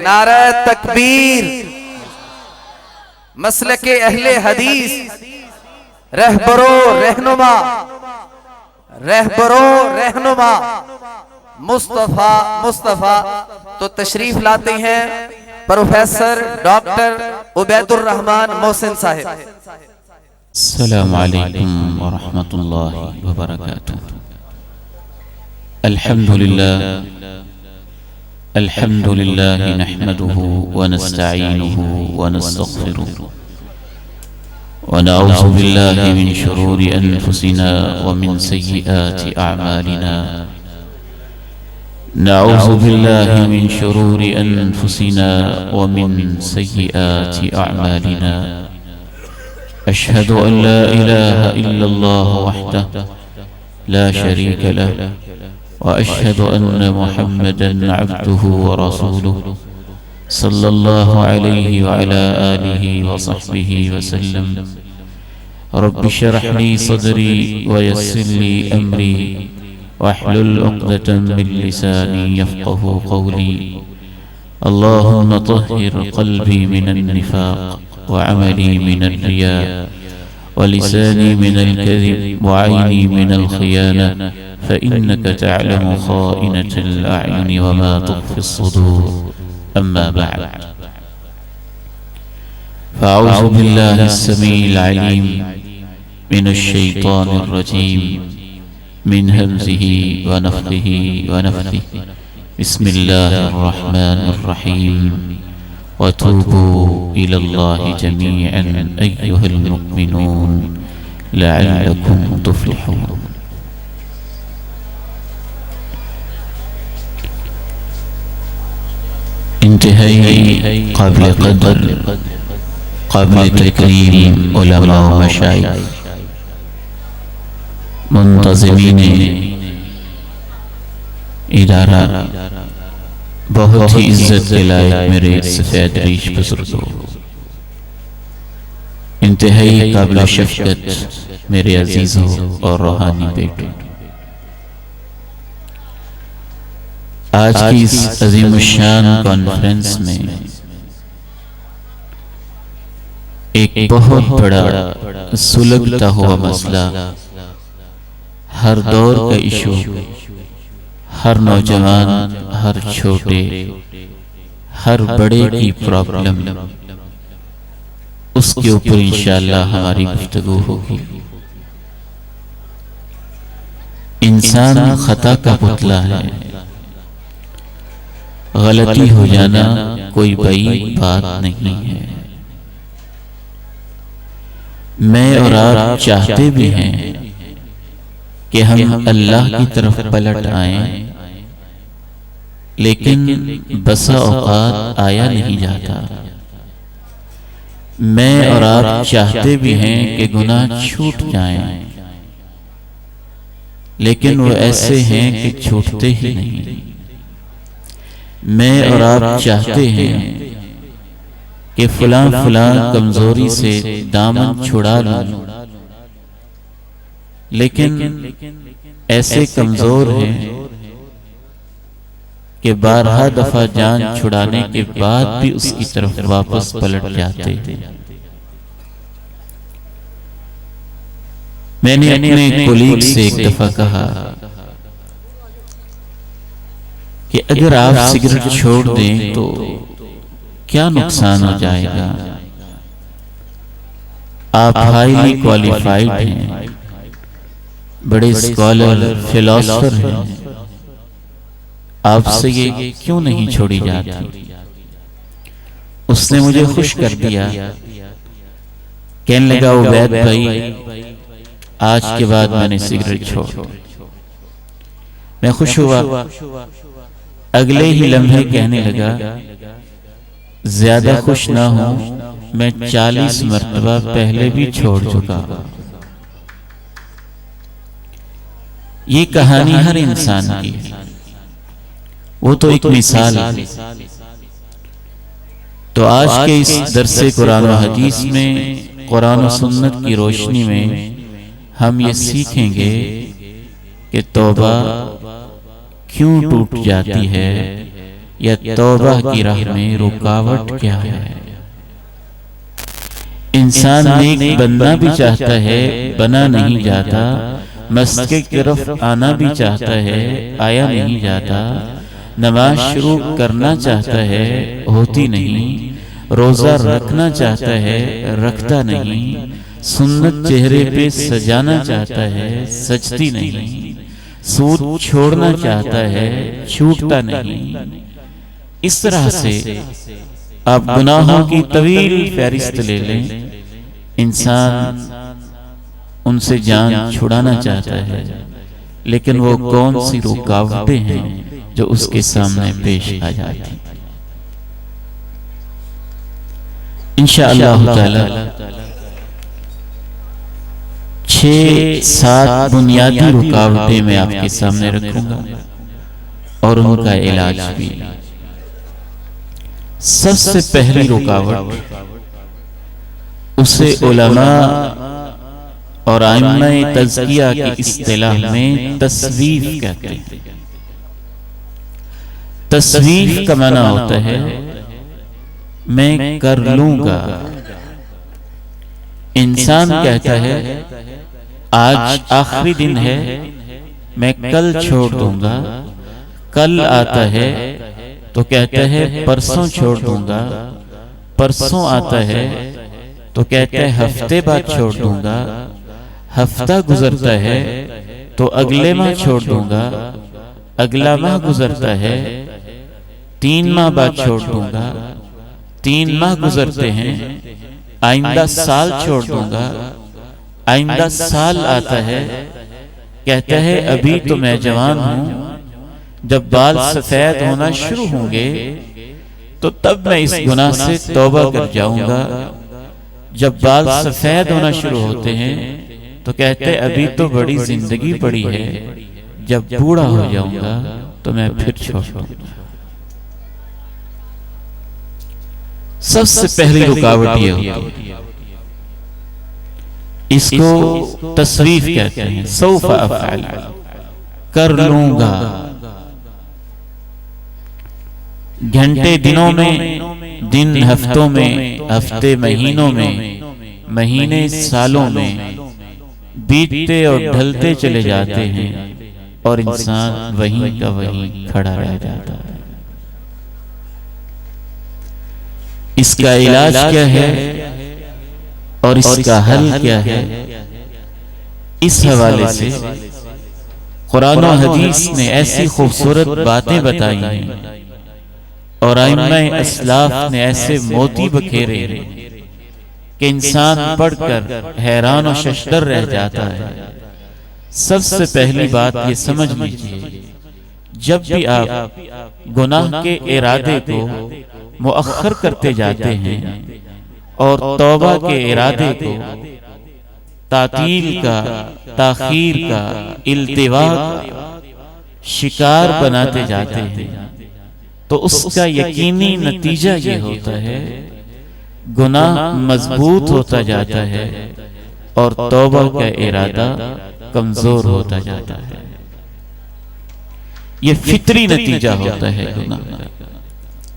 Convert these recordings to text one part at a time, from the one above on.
نعرہ تکبیر، مسلک اہل حدیث، رہنما مصطفیٰ تو تشریف لاتے ہیں پروفیسر ڈاکٹر عبید الرحمن محسن صاحب۔ السلام علیکم ورحمۃ اللہ وبرکاتہ۔ الحمد للہ نحمده ونستعینه ونستغفره ونعوذ باللہ من شرور انفسنا ومن سیئات اعمالنا نعوذ باللہ من شرور انفسنا ومن سیئات اعمالنا اشہد ان لا الہ الا اللہ وحدہ لا شریک لہ واشہد ان محمدا عبدہ ورسولہ صلی اللہ علیہ وعلى آلہ وصحبہ وسلم۔ رب اشرح لی صدری ویسر لی امری واحلل عقدۃ من لسانی یفقہوا قولی۔ اللہم طہر قلبی من النفاق وعملی من الریاء ولسانی من الكذب وعینی من الخیانة فإنك تعلم خائنة الأعین وما تخفی الصدور۔ أما بعد، فأعوذ بالله السميع العليم من الشيطان الرجيم من همزه ونفخه ونفثه بسم الله الرحمن الرحيم وتوبوا إلى الله جميعا أيها المؤمنون لعلكم تفلحون۔ انتہائی قابل قدر، قابل تکریم علماء و مشائخ، منتظمین ادارہ، بہت ہی عزت کے لائق میرے سفید ریش بزرگوں، انتہائی قابل شفقت میرے عزیزوں اور روحانی بیٹوں، آج کی اس عظیم الشان کانفرنس میں ایک بہت بڑا سلگتا ہوا مسئلہ، ہر دور کا ایشو، ہر نوجوان، ہر چھوٹے، ہر بڑے کی پرابلم، اس کے اوپر انشاءاللہ ہماری گفتگو ہوگی۔ انسان خطا کا پتلا ہے، غلطی ہو جانا کوئی بڑی بات نہیں ہے۔ میں اور آپ چاہتے بھی ہیں کہ ہم اللہ کی طرف پلٹ آئیں، لیکن بسا اوقات آیا نہیں جاتا۔ میں اور آپ چاہتے بھی ہیں کہ گناہ چھوٹ جائیں، لیکن وہ ایسے ہیں کہ چھوٹتے ہی نہیں۔ میں اور آپ چاہتے ہیں کہ فلاں کمزوری سے دامن چھڑا لوں، لیکن ایسے کمزور ہیں کہ بارہا دفعہ جان چھڑانے کے بعد بھی اس کی طرف واپس پلٹ جاتے ہیں۔ میں نے اپنے کولیگ سے ایک دفعہ کہا کہ اگر آپ سگریٹ چھوڑ دیں تو کیا نقصان ہو جائے گا؟ آپ ہائیلی کوالیفائیڈ ہیں، بڑے اسکالر، فلاسفر ہیں، آپ سے یہ کیوں نہیں چھوڑی جاتی؟ اس نے مجھے خوش کر دیا، کہنے لگا عبید بھائی آج کے بعد میں نے سگریٹ چھوڑ دی۔ میں خوش ہوا، اگلے ہی لمحے کہنے لگا زیادہ خوش نہ ہوں، میں 40 مرتبہ پہلے بھی چھوڑ چکا۔ یہ کہانی ہر انسان کی ہے، وہ تو ایک مثال ہے۔ تو آج کے اس درس قرآن و حدیث میں، قرآن و سنت کی روشنی میں ہم یہ سیکھیں گے کہ توبہ کیوں ٹوٹ جاتی ہے یا توبہ کی راہ میں رکاوٹ کیا ہے؟ انسان نیک بننا بھی چاہتا ہے، بنا نہیں جاتا، مسجد کی طرف آنا بھی چاہتا ہے، آیا نہیں جاتا، نماز شروع کرنا چاہتا ہے، ہوتی نہیں، روزہ رکھنا چاہتا ہے، رکھتا نہیں، سنت چہرے پہ سجانا چاہتا ہے، سجتی نہیں، سود چھوڑنا چاہتا ہے، چھوٹتا نہیں۔ اس طرح سے آپ گناہوں کی طویل فہرست لے لیں، انسان ان سے جان چھڑانا چاہتا ہے، لیکن وہ کون سی رکاوٹیں ہیں جو اس کے سامنے پیش آ جاتی؟ انشاءاللہ تعالی 6-7 بنیادی رکاوٹیں میں آپ کے سامنے رکھوں گا اور ان کا علاج بھی۔ سب سے پہلی رکاوٹ اسے علماء اور ائمہ تزکیہ کی اصطلاح میں تسویف کہتے ہیں۔ تسویف کا معنی ہوتا ہے میں کر لوں گا۔ انسان کہتا ہے آج آخری دن ہے، میں کل چھوڑ دوں گا۔ کل آتا ہے تو کہتا ہے پرسوں چھوڑ دوں گا۔ پرسوں آتا ہے تو کہتا ہے ہفتے بعد چھوڑ دوں گا۔ ہفتہ گزرتا ہے تو اگلے ماہ چھوڑ دوں گا۔ اگلا ماہ گزرتا ہے 3 ماہ بعد چھوڑ دوں گا۔ 3 ماہ گزرتے ہیں، آئندہ سال چھوڑ دوں گا۔ آئندہ سال آتا ہے، کہتا ہے ابھی تو میں جوان ہوں، جب بال سفید ہونا شروع ہوں گے تو تب میں اس گناہ سے توبہ کر جاؤں گا۔ جب بال سفید ہونا شروع ہوتے ہیں تو کہتے ہیں ابھی تو بڑی زندگی پڑی ہے، جب بوڑھا ہو جاؤں گا تو میں پھر چھوڑ دوں گا۔ سب سے پہلی رکاوٹ یہ ہوتی ہے، اس کو تسویف کہتے ہیں، سوف افعل، کر لوں گا۔ گھنٹے دنوں میں، دن ہفتوں میں، ہفتے مہینوں میں، مہینے سالوں میں بیتتے اور ڈھلتے چلے جاتے ہیں اور انسان وہیں کا وہیں کھڑا رہ جاتا ہے۔ اس کا علاج کیا ہے اور اس کا حل کیا ہے؟ اس حوالے سے قرآن و حدیث نے ایسی خوبصورت باتیں بتائی ہیں اور ائمہ اسلاف نے ایسے موتی بکھیرے ہیں کہ انسان پڑھ کر حیران و ششدر رہ جاتا ہے۔ سب سے پہلی بات یہ سمجھ لیجئے، جب بھی آپ گناہ کے ارادے کو مؤخر کرتے جاتے ہیں اور توبہ کے ارادے کو تعطیل کا، تاخیر کا، التوا کا شکار بناتے جاتے ہیں تو اس کا یقینی نتیجہ یہ ہوتا ہے گناہ مضبوط ہوتا جاتا ہے اور توبہ کا ارادہ کمزور ہوتا جاتا ہے۔ یہ فطری نتیجہ ہوتا ہے گناہ کا۔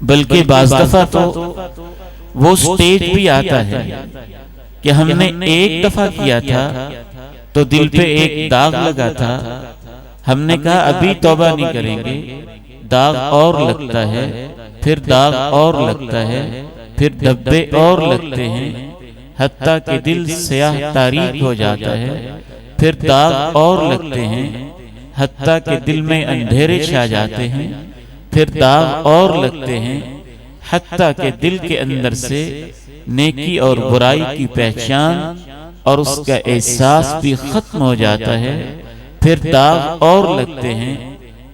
بلکہ بعض دفعہ تو وہ سٹیج بھی آتا ہے کہ ہم نے ایک دفعہ کیا تھا تو دل پہ ایک داغ لگا تھا، ہم نے کہا ابھی توبہ نہیں کریں گے، داغ اور لگتا ہے، پھر داغ اور لگتا ہے، پھر دھبے اور لگتے ہیں، حتیٰ کہ دل سیاہ تاریک ہو جاتا ہے، پھر داغ اور لگتے ہیں، حتیٰ کہ دل میں اندھیرے چھا جاتے ہیں، پھر داغ اور لگتے ہیں، حتیٰ کہ دل کے اندر سے نیکی اور برائی کی پہچان اور اس کا احساس بھی ختم ہو جاتا ہے، پھر داغ اور لگتے ہیں،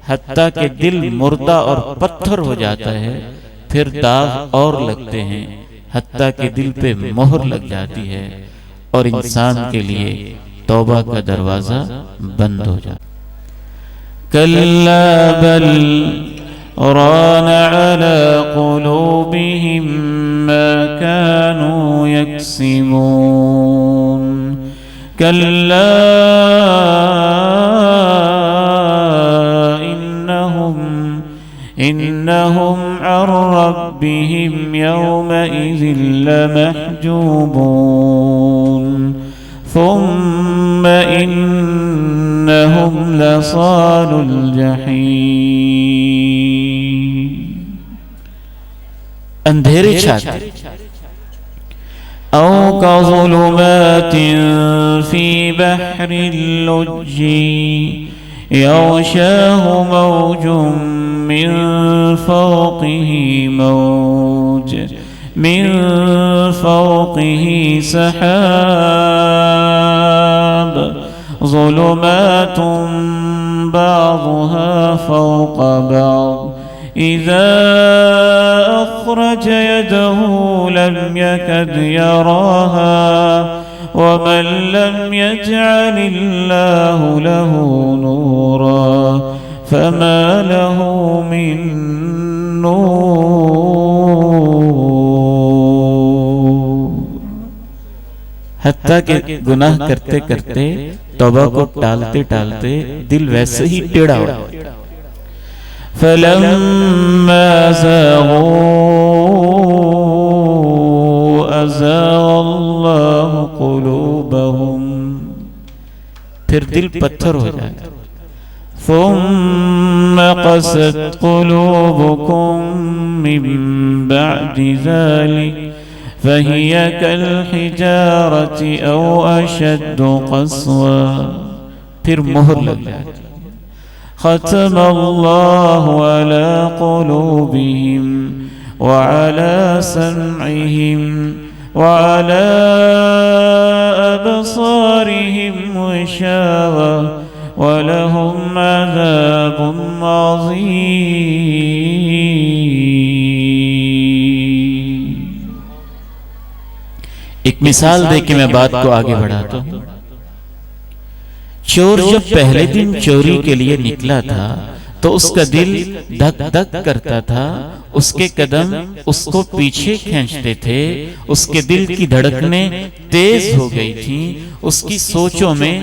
حتیٰ کہ دل مردہ اور پتھر ہو جاتا ہے، پھر داغ اور لگتے ہیں، حتیٰ کہ دل پہ مہر لگ جاتی ہے اور انسان کے لیے توبہ کا دروازہ بند ہو جاتا ہے۔ کَلَّا بَلْ رَانَ عَلَى قُلُوبِهِمْ مَا كَانُوا يَكْسِبُونَ كَلَّا إِنَّهُمْ وجوههم يومئذ لمحجوبون ثم إنهم لصالو الجحيم اندھیرے چھاتے او كظلمات في بحر اللج يغشاه موج من فوقه موج من فوقه سحاب ظلمات بعضها فوق بعض إذا أخرج يده لم يكد يراها ومن لم يجعل الله له نورا فما له من نور. حتیٰ کہ گناہ کرتے کرتے توبہ کو ٹالتے ٹالتے دل ویسے ہی ٹیڑھا ہو. فَلَمَّا زَاغُوا أَزَاغَ اللَّهُ قُلُوبَهُمْ پھر دل پتھر ہو جائے. ثُمَّ قَسَتْ قُلُوبُكُمْ مِنْ بَعْدِ ذَلِكَ فَهِيَ كَالْحِجَارَةِ أَوْ أَشَدُّ قَسْوَةً پھر مہر لگ جائے. ختم اللہ علی قلوبہم وعلی سمعہم وعلی ابصارہم غشاوہ ولہم عذاب عظیم. ایک مثال دے کے میں بات کو آگے بڑھاتا ہوں. چور جب پہلے دن چوری کے لیے نکلا تھا تو اس کا دل دھک دھک کرتا تھا, اس کے قدم اس کو پیچھے کھینچتے تھے, اس کے دل کی دھڑکنیں تیز ہو گئی تھیں, اس کی سوچوں میں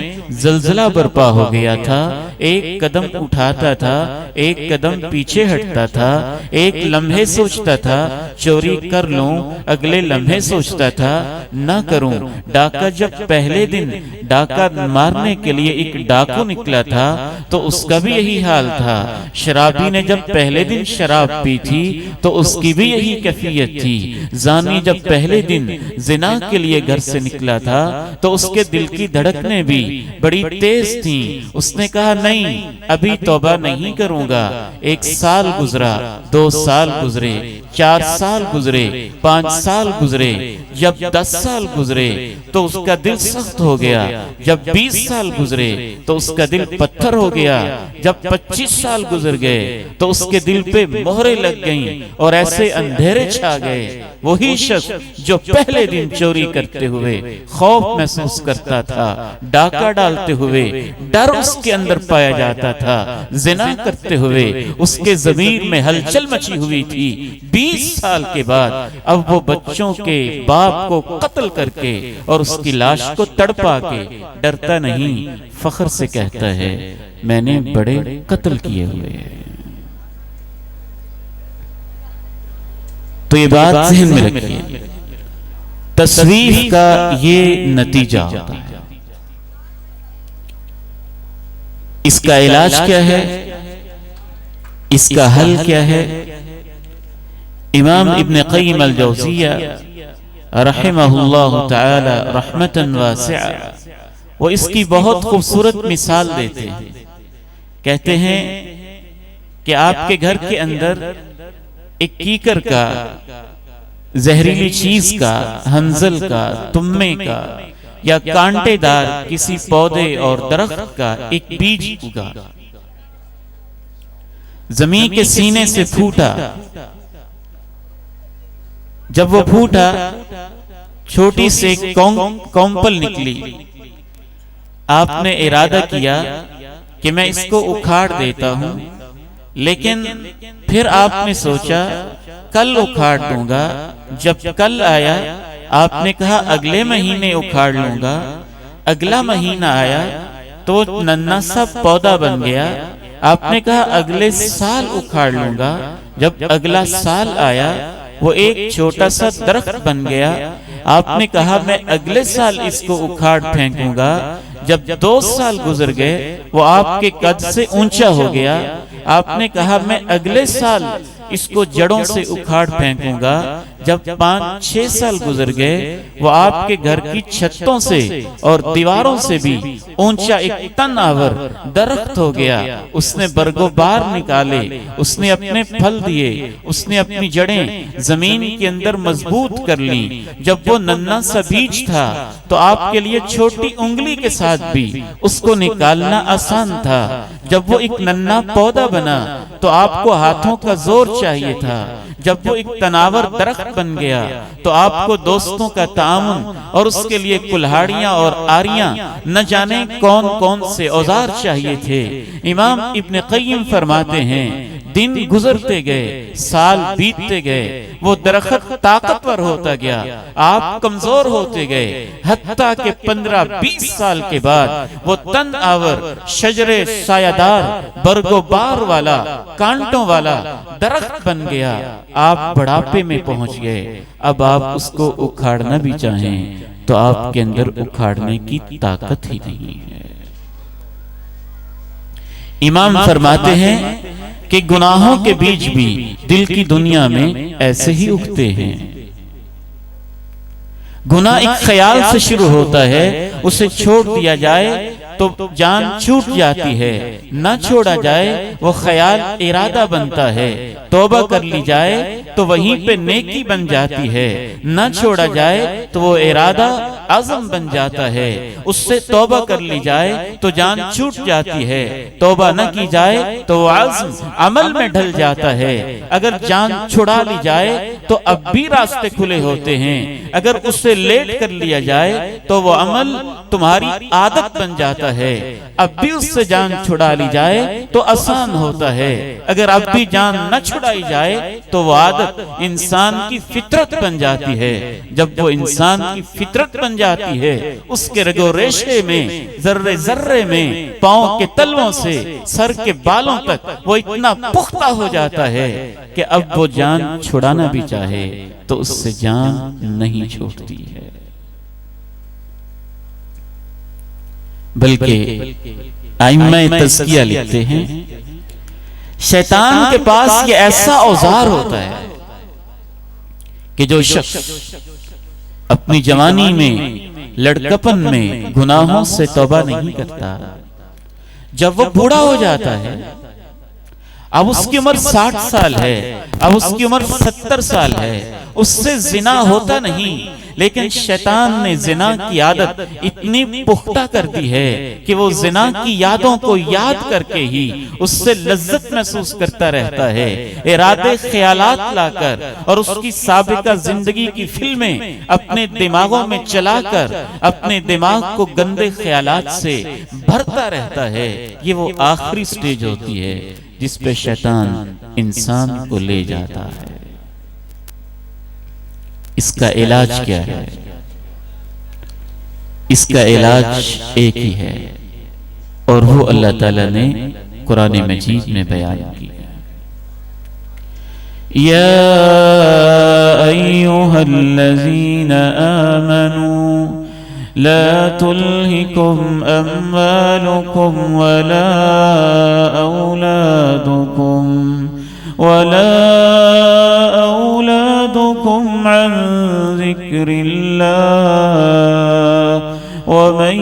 زلزلہ برپا ہو گیا تھا. ایک قدم اٹھاتا تھا, ایک قدم پیچھے ہٹتا تھا, ایک لمحے سوچتا تھا چوری کر لوں, اگلے لمحے سوچتا تھا نہ کروں. ڈاکہ جب پہلے دن ڈاکہ مارنے کے لیے ایک ڈاکو نکلا تھا تو اس کا بھی یہی حال تھا. شرابی نے جب پہلے دن شراب پی تھی تو اس کی بھی یہی کیفیت تھی. زانی جب پہلے دن زنا کے لیے گھر سے نکلا تھا تو اس کے دل کی دھڑکنیں بھی بڑی تیز تھیں. اس نے کہا نہیں, ابھی توبہ نہیں کروں گا. 1 سال گزرا, 2 سال گزرے, 4 سال گزرے, 5 سال گزرے. جب 10 سال گزرے تو اس کا دل سخت ہو گیا. جب 20 سال گزرے تو اس کا دل پتھر ہو گیا. جب 25 سال گزر گئے تو اس کے دل پہ مہریں لگ گئیں اور ایسے اندھیرے چھا گئے. وہی شخص جو پہلے دن چوری کرتے ہوئے خوف محسوس کرتا تھا, ڈاکہ ڈالتے ہوئے ڈر اس کے اندر پایا جاتا تھا, زنا کرتے ہوئے اس کے ضمیر میں ہلچل مچی ہوئی تھی, 20 سال کے بعد اب وہ بچوں کے باپ کو قتل کر کے اور اس کی لاش کو تڑپا کے ڈرتا نہیں, فخر سے کہتا ہے میں نے بڑے قتل کیے ہوئے ہیں. تو یہ بات ذہن میں رکھیے, تصویف کا یہ نتیجہ ہوتا ہے. اس کا علاج کیا ہے, اس کا حل کیا ہے؟ امام ابن قیم الجوزیہ رحمہ اللہ تعالی رحمتاً واسعہ وہ اس کی بہت خوبصورت مثال دیتے ہیں. کہتے ہیں کہ آپ کے گھر کے اندر ایک کیکر کا, زہریلی چیز کا, ہنزل کا, تمے کا یا کانٹے دار کسی پودے اور درخت کا ایک بیج اگا, زمین کے سینے سے پھوٹا. جب وہ پھوٹا چھوٹی سے کونپل نکلی. آپ نے ارادہ کیا کہ میں اس کو اکھاڑ دیتا ہوں, لیکن پھر آپ نے سوچا کل اکھاڑ دوں گا. جب کل آیا آپ نے کہا اگلے مہینے اکھاڑ لوں گا. اگلا مہینہ آیا تو ننھا سا پودا بن گیا. آپ نے کہا اگلے سال اکھاڑ لوں گا. جب اگلا سال آیا وہ ایک چھوٹا سا درخت بن گیا. آپ نے کہا میں اگلے سال اس کو اکھاڑ پھینکوں گا. جب 2 سال گزر گئے وہ آپ کے قد سے اونچا ہو گیا. آپ نے کہا میں اگلے سال اس کو جڑوں سے اکھاڑ پھینکوں گا. جب 5-6 سال گزر گئے وہ آپ کے گھر کی چھتوں سے اور دیواروں سے بھی اونچا ایک تن آور درخت ہو گیا. اس نے برگو بار نکالے, اس نے اپنے پھل دیے, اس نے اپنی جڑیں زمین کے اندر مضبوط کر لیں. جب وہ ننھا سا بیج تھا تو آپ کے لیے چھوٹی انگلی کے ساتھ بھی اس کو نکالنا آسان تھا. جب وہ ایک ننھا پودا بنا تو آپ کو ہاتھوں کا زور چاہیے تھا. جب وہ ایک تناور درخت بن گیا تو آپ کو دوستوں کا تعاون اور اس کے لیے کلہاڑیاں اور آریاں نہ جانے کون کون سے اوزار چاہیے تھے. امام ابن قیم فرماتے ہیں دن گزرتے گئے, سال بیتتے گئے, وہ درخت طاقتور ہوتا گیا, آپ کمزور ہوتے گئے, حتیٰ کہ 15-20 سال کے بعد وہ تن آور شجر سایہ دار برگو بار والا کانٹوں والا درخت بن گیا. آپ بڑھاپے میں پہنچ گئے. اب آپ اس کو اکھاڑنا بھی چاہیں تو آپ کے اندر اکھاڑنے کی طاقت ہی نہیں ہے. امام فرماتے ہیں کہ گناہوں کے بیج بھی دل کی دنیا میں ایسے ہی اگتے ہیں. گناہ ایک خیال سے شروع ہوتا ہے, اسے چھوڑ دیا جائے تو جان چھوٹ جاتی ہے, نہ چھوڑا جائے وہ خیال ارادہ بنتا ہے, توبہ کر لی جائے تو وہیں پہ نیکی بن جاتی ہے, نہ چھوڑا جائے تو وہ ارادہ عزم بن جاتا ہے, اس سے توبہ کر لی جائے تو جان چھوٹ جاتی ہے, توبہ نہ کی جائے تو وہ عزم عمل میں ڈھل جاتا ہے. اگر جان چھڑا لی جائے تو اب بھی راستے کھلے ہوتے ہیں, اگر اس سے لیٹ کر لیا جائے تو وہ عمل تمہاری عادت بن جاتا ہے, اب بھی اس سے جان چھڑا لی جائے تو آسان ہوتا ہے, اگر اب بھی جان نہ چھڑائی جائے تو وہ عادت انسان کی فطرت بن جاتی ہے. جب وہ انسان کی فطرت بن جاتی ہے اس کے رگو ریشے میں ذرے ذرے میں پاؤں کے تلووں سے سر کے بالوں تک وہ اتنا پختہ ہو جاتا ہے کہ اب وہ جان چھڑانا بھی چاہے تو اس سے جان نہیں چھوٹتی ہے. بلکہ ائمہ تزکیہ لکھتے ہیں شیطان کے پاس یہ ایسا اوزار ہوتا ہے کہ جو شخص اپنی جوانی میں لڑکپن میں گناہوں سے توبہ نہیں کرتا, جب وہ بوڑھا ہو جاتا ہے, اب اس کی عمر 60 سال ہے, اب اس کی عمر 70 سال ہے, اس سے زنا ہوتا نہیں, لیکن شیطان نے زنا کی عادت اتنی پختہ کر دی ہے کہ وہ زنا کی یادوں کو یاد کر کے ہی اس سے لذت محسوس کرتا رہتا ہے. ارادے خیالات لا کر اور اس کی سابقہ زندگی کی فلمیں اپنے دماغوں میں چلا کر اپنے دماغ کو گندے خیالات سے بھرتا رہتا ہے. یہ وہ آخری سٹیج ہوتی ہے جس پہ شیطان انسان کو لے جاتا ہے. اس کا علاج کیا ہے؟ اس کا علاج ایک ہی ہے اور وہ اللہ تعالیٰ نے قرآن مجید میں بیان کیا. یا ایھا الذین آمنوا لا تلہکم اموالکم ولا أولادكم عن ذكر الله ومن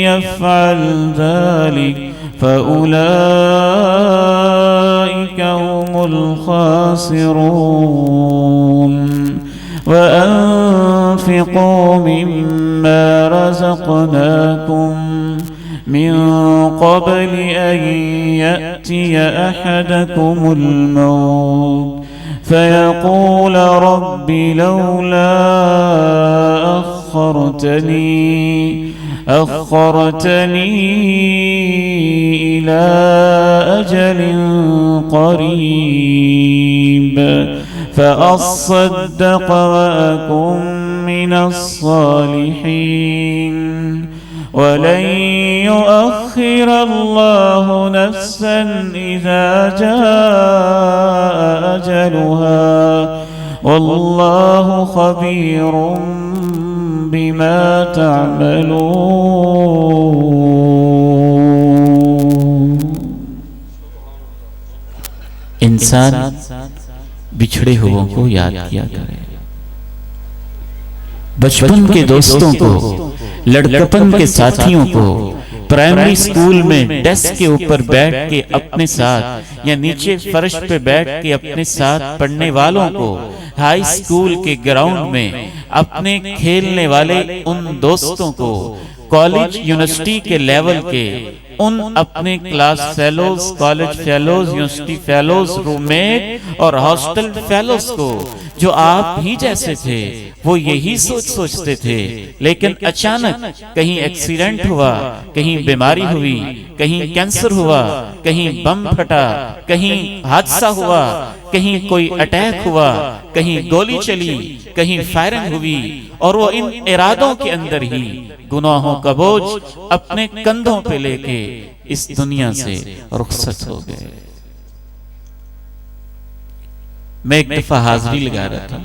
يفعل ذلك فأولئك هم الخاسرون وأنفقوا مما رزقناكم من قبل أن يأتي أحدكم الموت فيقول رب لولا أخرتني إلى أجل قريب فأصدق وأكن من الصالحين ولن يؤخر الله نفسا إذا جاء أجلها واللہ خبیر بما تعملون۔ انسان بچھڑے ہوئوں کو یاد کیا کرے، بچپن کے دوستوں کو، لڑکپن کے ساتھیوں کو، پرائمری سکول میں ڈیسک کے اوپر بیٹھ کے اپنے ساتھ یا نیچے فرش پہ بیٹھ کے اپنے ساتھ پڑھنے والوں کو، ہائی سکول کے گراؤنڈ میں اپنے کھیلنے والے ان دوستوں کو، کالج یونیورسٹی کے لیول کے ان اپنے class fellows, college fellows, university fellows, roommate اور ہاسٹل فیلوز کو جو آپ ہی جیسے تھے، وہ یہی سوچتے تھے، لیکن اچانک کہیں ایکسیڈنٹ ہوا، کہیں بیماری ہوئی، کہیں کینسر ہوا، کہیں بم پھٹا، کہیں حادثہ ہوا، کہیں کوئی اٹیک ہوا، کہیں گولی چلی، کہیں فائرنگ ہوئی، اور وہ ان ارادوں کے اندر ہی گناہوں کا بوجھ اپنے کندھوں پہ لے کے اس دنیا سے رخصت ہو گئے۔ میں ایک دفعہ حاضری لگا رہا تھا،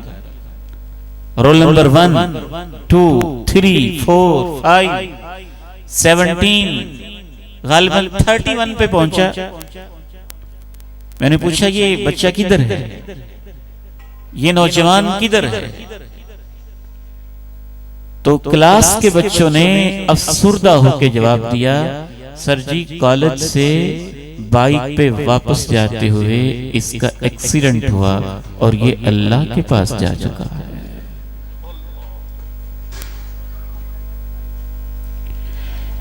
رول نمبر 1 2 3 4 5 17 غالباً 31 پہ پہنچا۔ میں نے پوچھا یہ بچہ کدھر ہے، یہ نوجوان کدھر ہے؟ تو کلاس کے بچوں نے افسردہ ہو کے جواب دیا، سر جی کالج سے بائک پہ واپس جاتے ہوئے اس کا ایکسیڈنٹ ہوا اور یہ اللہ کے پاس جا چکا ہے۔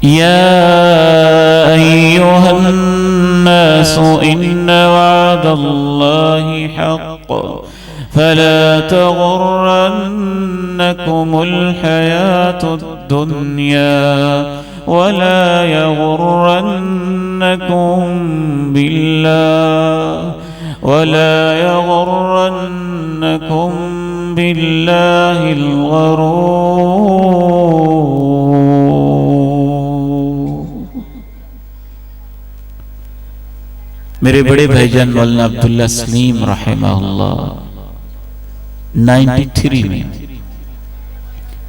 یا ایھا الناس ان وعد اللہ حق فلا تغرنكم الحياة الدنيا ولا يغرنكم بالله الغرور۔ میرے بڑے بھائی جان مولانا عبداللہ سلیم رحمہ اللہ 93 میں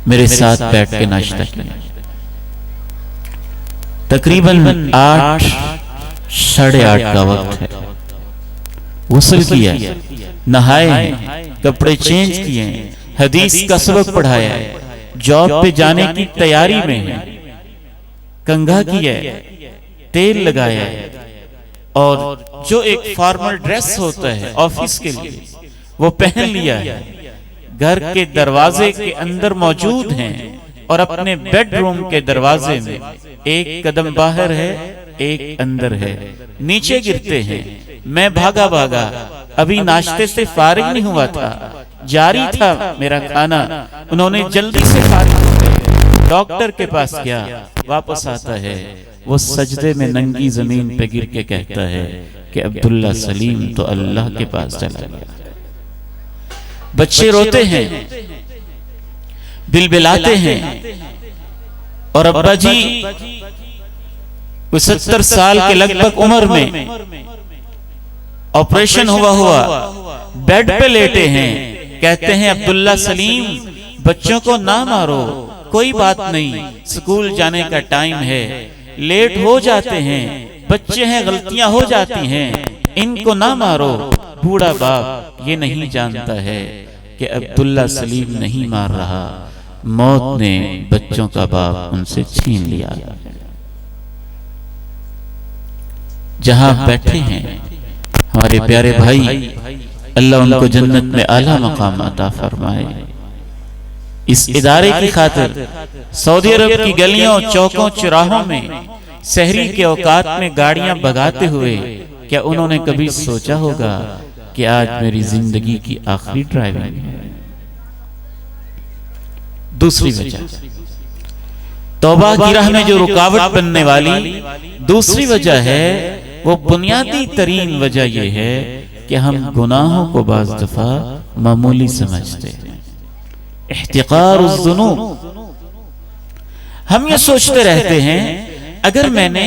میرے ساتھ بیٹھ کے ناشتہ کیا، تقریباً 8 ساڑھے 8 کا وقت ہے، غسل کیا، نہائے ہیں، کپڑے چینج کیے ہیں، حدیث کا سبق پڑھایا ہے، جاب پہ جانے کی تیاری میں ہے، کنگھا کیا ہے، تیل لگایا ہے، اور جو ایک فارمل ڈریس ہوتا ہے آفس کے لیے وہ پہن لیا ہے، گھر کے دروازے کے اندر موجود ہیں اور اپنے بیڈ روم کے دروازے میں ایک قدم باہر ہے، ایک اندر ہے، نیچے گرتے ہیں۔ میں بھاگا ابھی ناشتے سے فارغ نہیں ہوا تھا، جاری تھا میرا کھانا، انہوں نے جلدی سے فارغ ہو گئے، ڈاکٹر کے پاس گیا، واپس آتا ہے، وہ سجدے میں ننگی زمین پہ گر کے کہتا ہے کہ عبداللہ سلیم تو اللہ کے پاس چلا گیا۔ بچے روتے ہیں، بلبلاتے ہیں، اور ابا جی 70 سال کے لگ بھگ عمر میں آپریشن ہوا بیڈ پہ لیٹے ہیں، کہتے ہیں عبداللہ سلیم بچوں کو نہ مارو، کوئی بات نہیں، سکول جانے کا ٹائم ہے، لیٹ ہو جاتے ہیں، بچے ہیں، غلطیاں ہو جاتی ہیں، ان کو نہ مارو۔ بوڑھا باپ یہ نہیں جانتا ہے کہ عبداللہ سلیم نہیں مار رہا، موت نے بچوں کا باپ ان سے چھین لیا۔ جہاں بیٹھے ہیں ہمارے پیارے بھائی، اللہ ان کو جنت میں اعلیٰ مقام عطا فرمائے۔ اس ادارے کی خاطر سعودی عرب کی گلیوں، چوکوں، چراہوں میں سحری کے اوقات میں گاڑیاں بھگاتے ہوئے کیا انہوں نے کبھی سوچا ہوگا کہ آج میری زندگی کی آخری ڈرائیونگ ہے؟ دوسری وجہ توبہ کی راہ میں جو رکاوٹ بننے والی دوسری وجہ ہے، وہ بنیادی ترین وجہ یہ ہے کہ ہم گناہوں کو بعض دفعہ معمولی سمجھتے ہیں۔ احتقار الذنوب، ہم یہ سوچتے رہتے ہیں اگر میں نے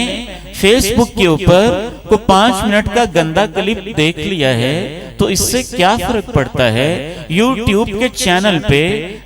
فیس بک کے اوپر کو 5 منٹ کا گندا کلپ دیکھ لیا ہے تو اس سے کیا فرق پڑتا ہے، یوٹیوب کے چینل پہ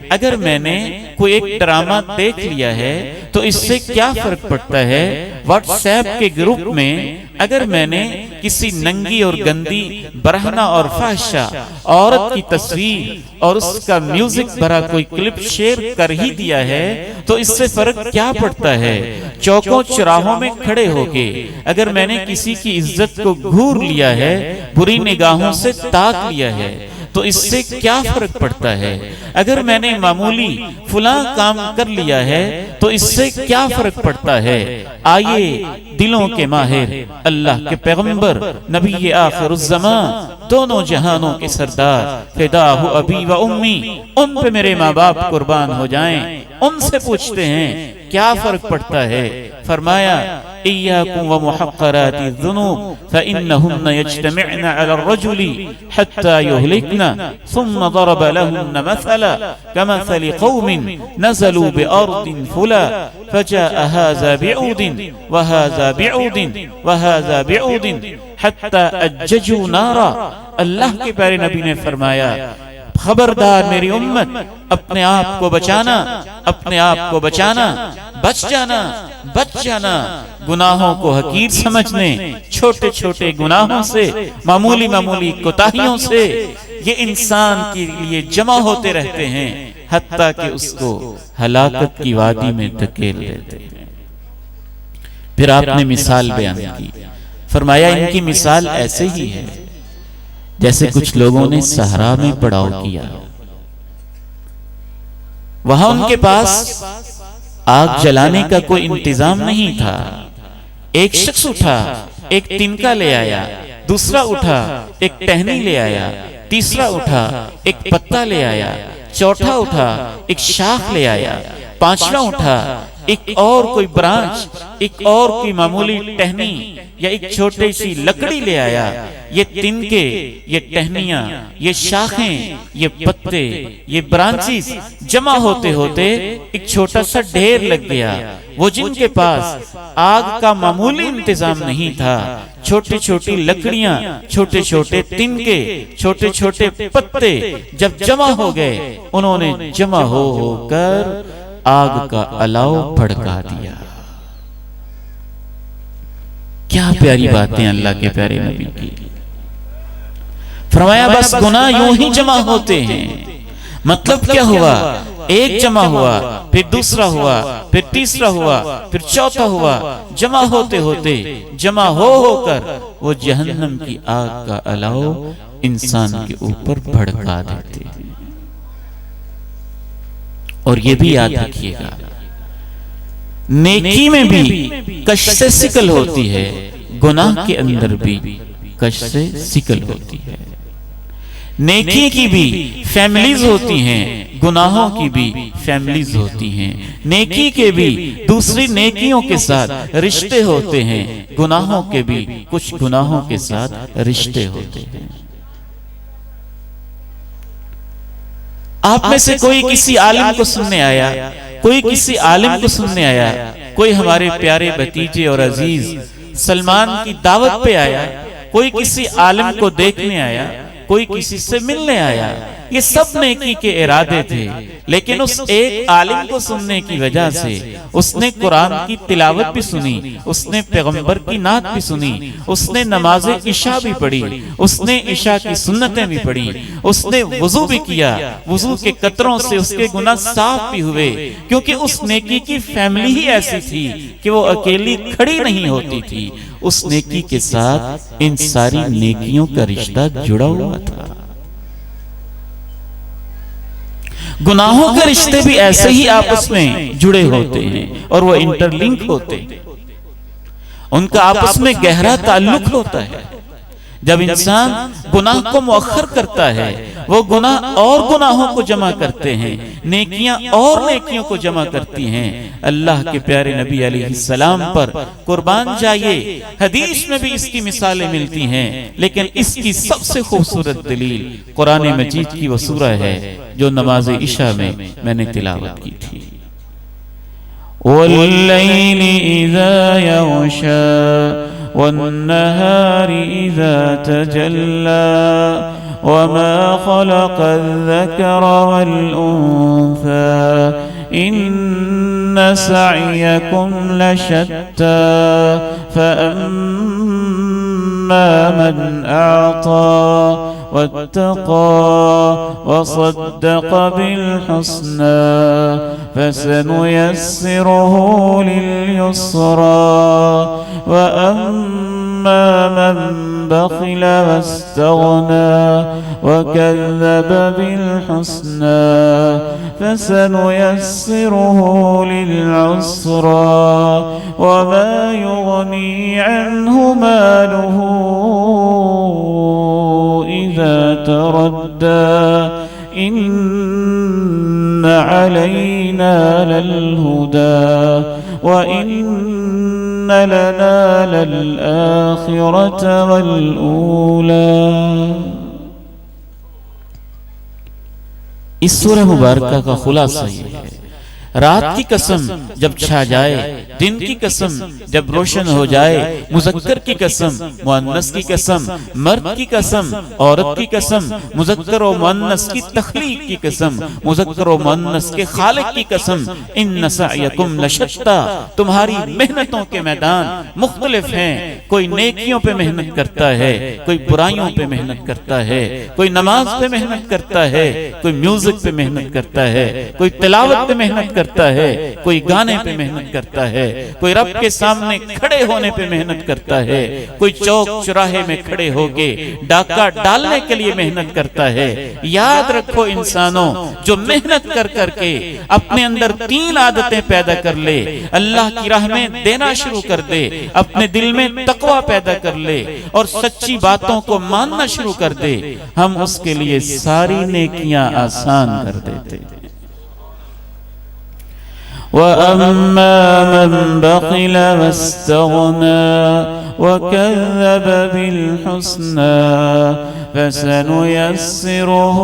اگر میں نے کوئی ایک ڈرامہ دیکھ لیا ہے تو اس سے کیا فرق پڑتا ہے؟ واٹس ایپ کے گروپ میں اگر میں نے کسی ننگی اور گندی برہنہ اور فحشہ عورت کی تصویر اور اس کا میوزک بھرا کوئی کلپ شیئر کر ہی دیا ہے تو اس سے فرق کیا پڑتا ہے؟ چوکوں چراہوں میں کھڑے ہو کے اگر میں نے کسی کی عزت کو گھور لیا ہے، بری نگاہوں سے تاک لیا ہے تو اس سے کیا فرق پڑتا ہے؟ اگر میں نے معمولی فلاں کام کر لیا ہے تو اس سے کیا فرق پڑتا ہے؟ آئیے دلوں کے ماہر اللہ کے پیغمبر نبی آخر الزمان دونوں جہانوں کے سردار فداہ ابی و امی، ان پہ میرے ماں باپ قربان ہو جائیں، ان سے پوچھتے ہیں کیا فرق پڑتا ہے؟ فرمایا إياكم ومحقرات الذنوب فإنهن يجتمعن على الرجل حتى يهلكن ثم ضرب لهن مثلا كمثل قوم نزلوا بأرض فلا فجاء هذا بعود وهذا بعود وهذا بعود حتى أججوا نارا. اللہ کے پیارے نبی نے فرمایا خبردار میری امت، اپنے آپ کو بچانا، اپنے آپ کو بچانا، بچ جانا، بچ جانا گناہوں کو حقیر سمجھنے، چھوٹے چھوٹے گناہوں سے، معمولی معمولی کوتاہیوں سے یہ انسان کے لیے جمع ہوتے رہتے ہیں حتیٰ کہ اس کو ہلاکت کی وادی میں دھکیل دیتے ہیں. پھر آپ نے مثال بیان کی، فرمایا ان کی مثال ایسے ہی ہے جیسے کچھ لوگوں نے صحرا میں پڑاؤ کیا، وہاں ان کے پاس آگ جلانے کا کوئی انتظام نہیں تھا. ایک شخص اٹھا ایک تنکا لے آیا، دوسرا اٹھا ایک ٹہنی لے آیا، تیسرا اٹھا ایک پتا لے آیا، چوتھا اٹھا ایک شاخ لے آیا، پانچواں اٹھا ایک اور کوئی برانچ، ایک اور کوئی معمولی ٹہنی یا ایک چھوٹی سی لکڑی لے آیا. یہ تنکے، یہ ٹہنیاں، یہ شاخیں، یہ پتے، یہ برانچز جمع ہوتے ہوتے ایک چھوٹا سا ڈھیر لگ گیا. وہ جن کے پاس آگ کا معمولی انتظام نہیں تھا، چھوٹی چھوٹی لکڑیاں، چھوٹے چھوٹے تنکے، چھوٹے چھوٹے پتے جب جمع ہو گئے، انہوں نے جمع ہو کر آگ کا الاؤ بھڑکا دیا. کیا پیاری باتیں اللہ کے پیارے نبی کی. فرمایا بس گناہ یوں ہی جمع ہوتے ہیں. مطلب کیا ہوا؟ ایک جمع ہوا، پھر دوسرا ہوا، پھر تیسرا ہوا، پھر چوتھا ہوا، جمع ہوتے ہوتے جمع ہو کر وہ جہنم کی آگ کا الاؤ انسان کے اوپر بھڑکا دیتے ہیں. اور یہ بھی یاد رکھیے گا، نیکی میں بھی کش سے سکل ہوتی ہے، گناہ کے اندر بھی کش سے سکل ہوتی ہے. نیکی کی بھی فیملیز ہوتی ہیں، گناہوں کی بھی فیملیز ہوتی ہیں. نیکی کے بھی دوسری نیکیوں کے ساتھ رشتے ہوتے ہیں، گناہوں کے بھی کچھ گناہوں کے ساتھ رشتے ہوتے ہیں. آپ میں سے کوئی کسی عالم کو سننے آیا، کوئی کسی عالم کو سننے آیا، کوئی ہمارے پیارے بھتیجے اور عزیز سلمان کی دعوت پہ آیا، کوئی کسی عالم کو دیکھنے آیا، کوئی کسی سے ملنے آیا. یہ سب نیکی کے ارادے تھے، لیکن اس ایک عالم کو سننے کی وجہ سے اس نے قرآن کی تلاوت بھی سنی، اس نے پیغمبر کی نعت بھی سنی، اس نے نماز عشاء بھی پڑھی، اس نے عشاء کی سنتیں بھی پڑھی، اس نے وضو بھی کیا، وضو کے قطروں سے اس کے گناہ صاف بھی ہوئے، کیونکہ اس نیکی کی فیملی ہی ایسی تھی کہ وہ اکیلی کھڑی نہیں ہوتی تھی. اس نیکی کے ساتھ ان ساری نیکیوں کا رشتہ جڑا ہوا تھا. گناہوں کے رشتے بھی ایسے ہی آپس میں جڑے ہوتے ہیں اور وہ انٹر لنک ہوتے ہیں، ان کا آپس میں گہرا تعلق ہوتا ہے. جب انسان گناہ کو مؤخر کرتا ہے، وہ گناہ اور گناہوں کو جمع کرتے ہیں، نیکیاں اور نیکیوں کو جمع کرتی ہیں. اللہ کے پیارے نبی علیہ السلام پر قربان جائیے، حدیث میں بھی اس کی مثالیں ملتی ہیں، لیکن اس کی سب سے خوبصورت دلیل قرآن مجید کی وہ سورہ ہے جو نماز عشاء میں نے تلاوت کی تھی. وَاللَّيْلِ إِذَا يَغْشَى وَالنَّهَارِ إِذَا تَجَلَّى وما خلق الذكر والأنثى إن سعيكم لشتى فأما من أعطى واتقى وصدق بالحسنى فسنيسره لليسرى وأما من بخل واستغنى وكذب بالحسنى فسنيسره للعسرى وما يغني عنه ماله إذا تردى إن علينا للهدى وإن لنا للآخرة والأولى. اس سورہ مبارکہ کا خلاصہ یہ ہے، رات کی قسم جب چھا جائے، دن کی قسم جب روشن ہو جائے، مذکر کی قسم، مؤنث کی قسم، مرد کی قسم، عورت کی قسم، مذکر و مؤنث کی تخلیق کی قسم، مذکر و مؤنث کے خالق کی قسم، ان سعیکم لشتى، تمہاری محنتوں کے میدان مختلف ہیں، کوئی نیکیوں پہ محنت کرتا ہے، کوئی برائیوں پہ محنت کرتا ہے، کوئی نماز پہ محنت کرتا ہے، کوئی میوزک پہ محنت کرتا ہے، کوئی تلاوت پہ محنت کرتا ہے، کوئی گانے پہ محنت کرتا ہے، کوئی رب کے سامنے کھڑے ہونے پہ محنت کرتا ہے، کوئی چوک چراہے میں کھڑے ہو کے ڈاکہ ڈالنے کے لیے محنت کرتا ہے. یاد رکھو انسانوں، جو محنت کر کر کے اپنے اندر 3 عادتیں پیدا کر لے، اللہ کی راہ میں دینا شروع کر دے، اپنے دل میں تقوی پیدا کر لے اور سچی باتوں کو ماننا شروع کر دے، ہم اس کے لیے ساری نیکیاں آسان کر دیتے ہیں. وَأَمَّا مَن بَخِلَ وَاسْتَغْنَى وَكَذَّبَ بِالْحُسْنَى فَسَنُيَسِّرُهُ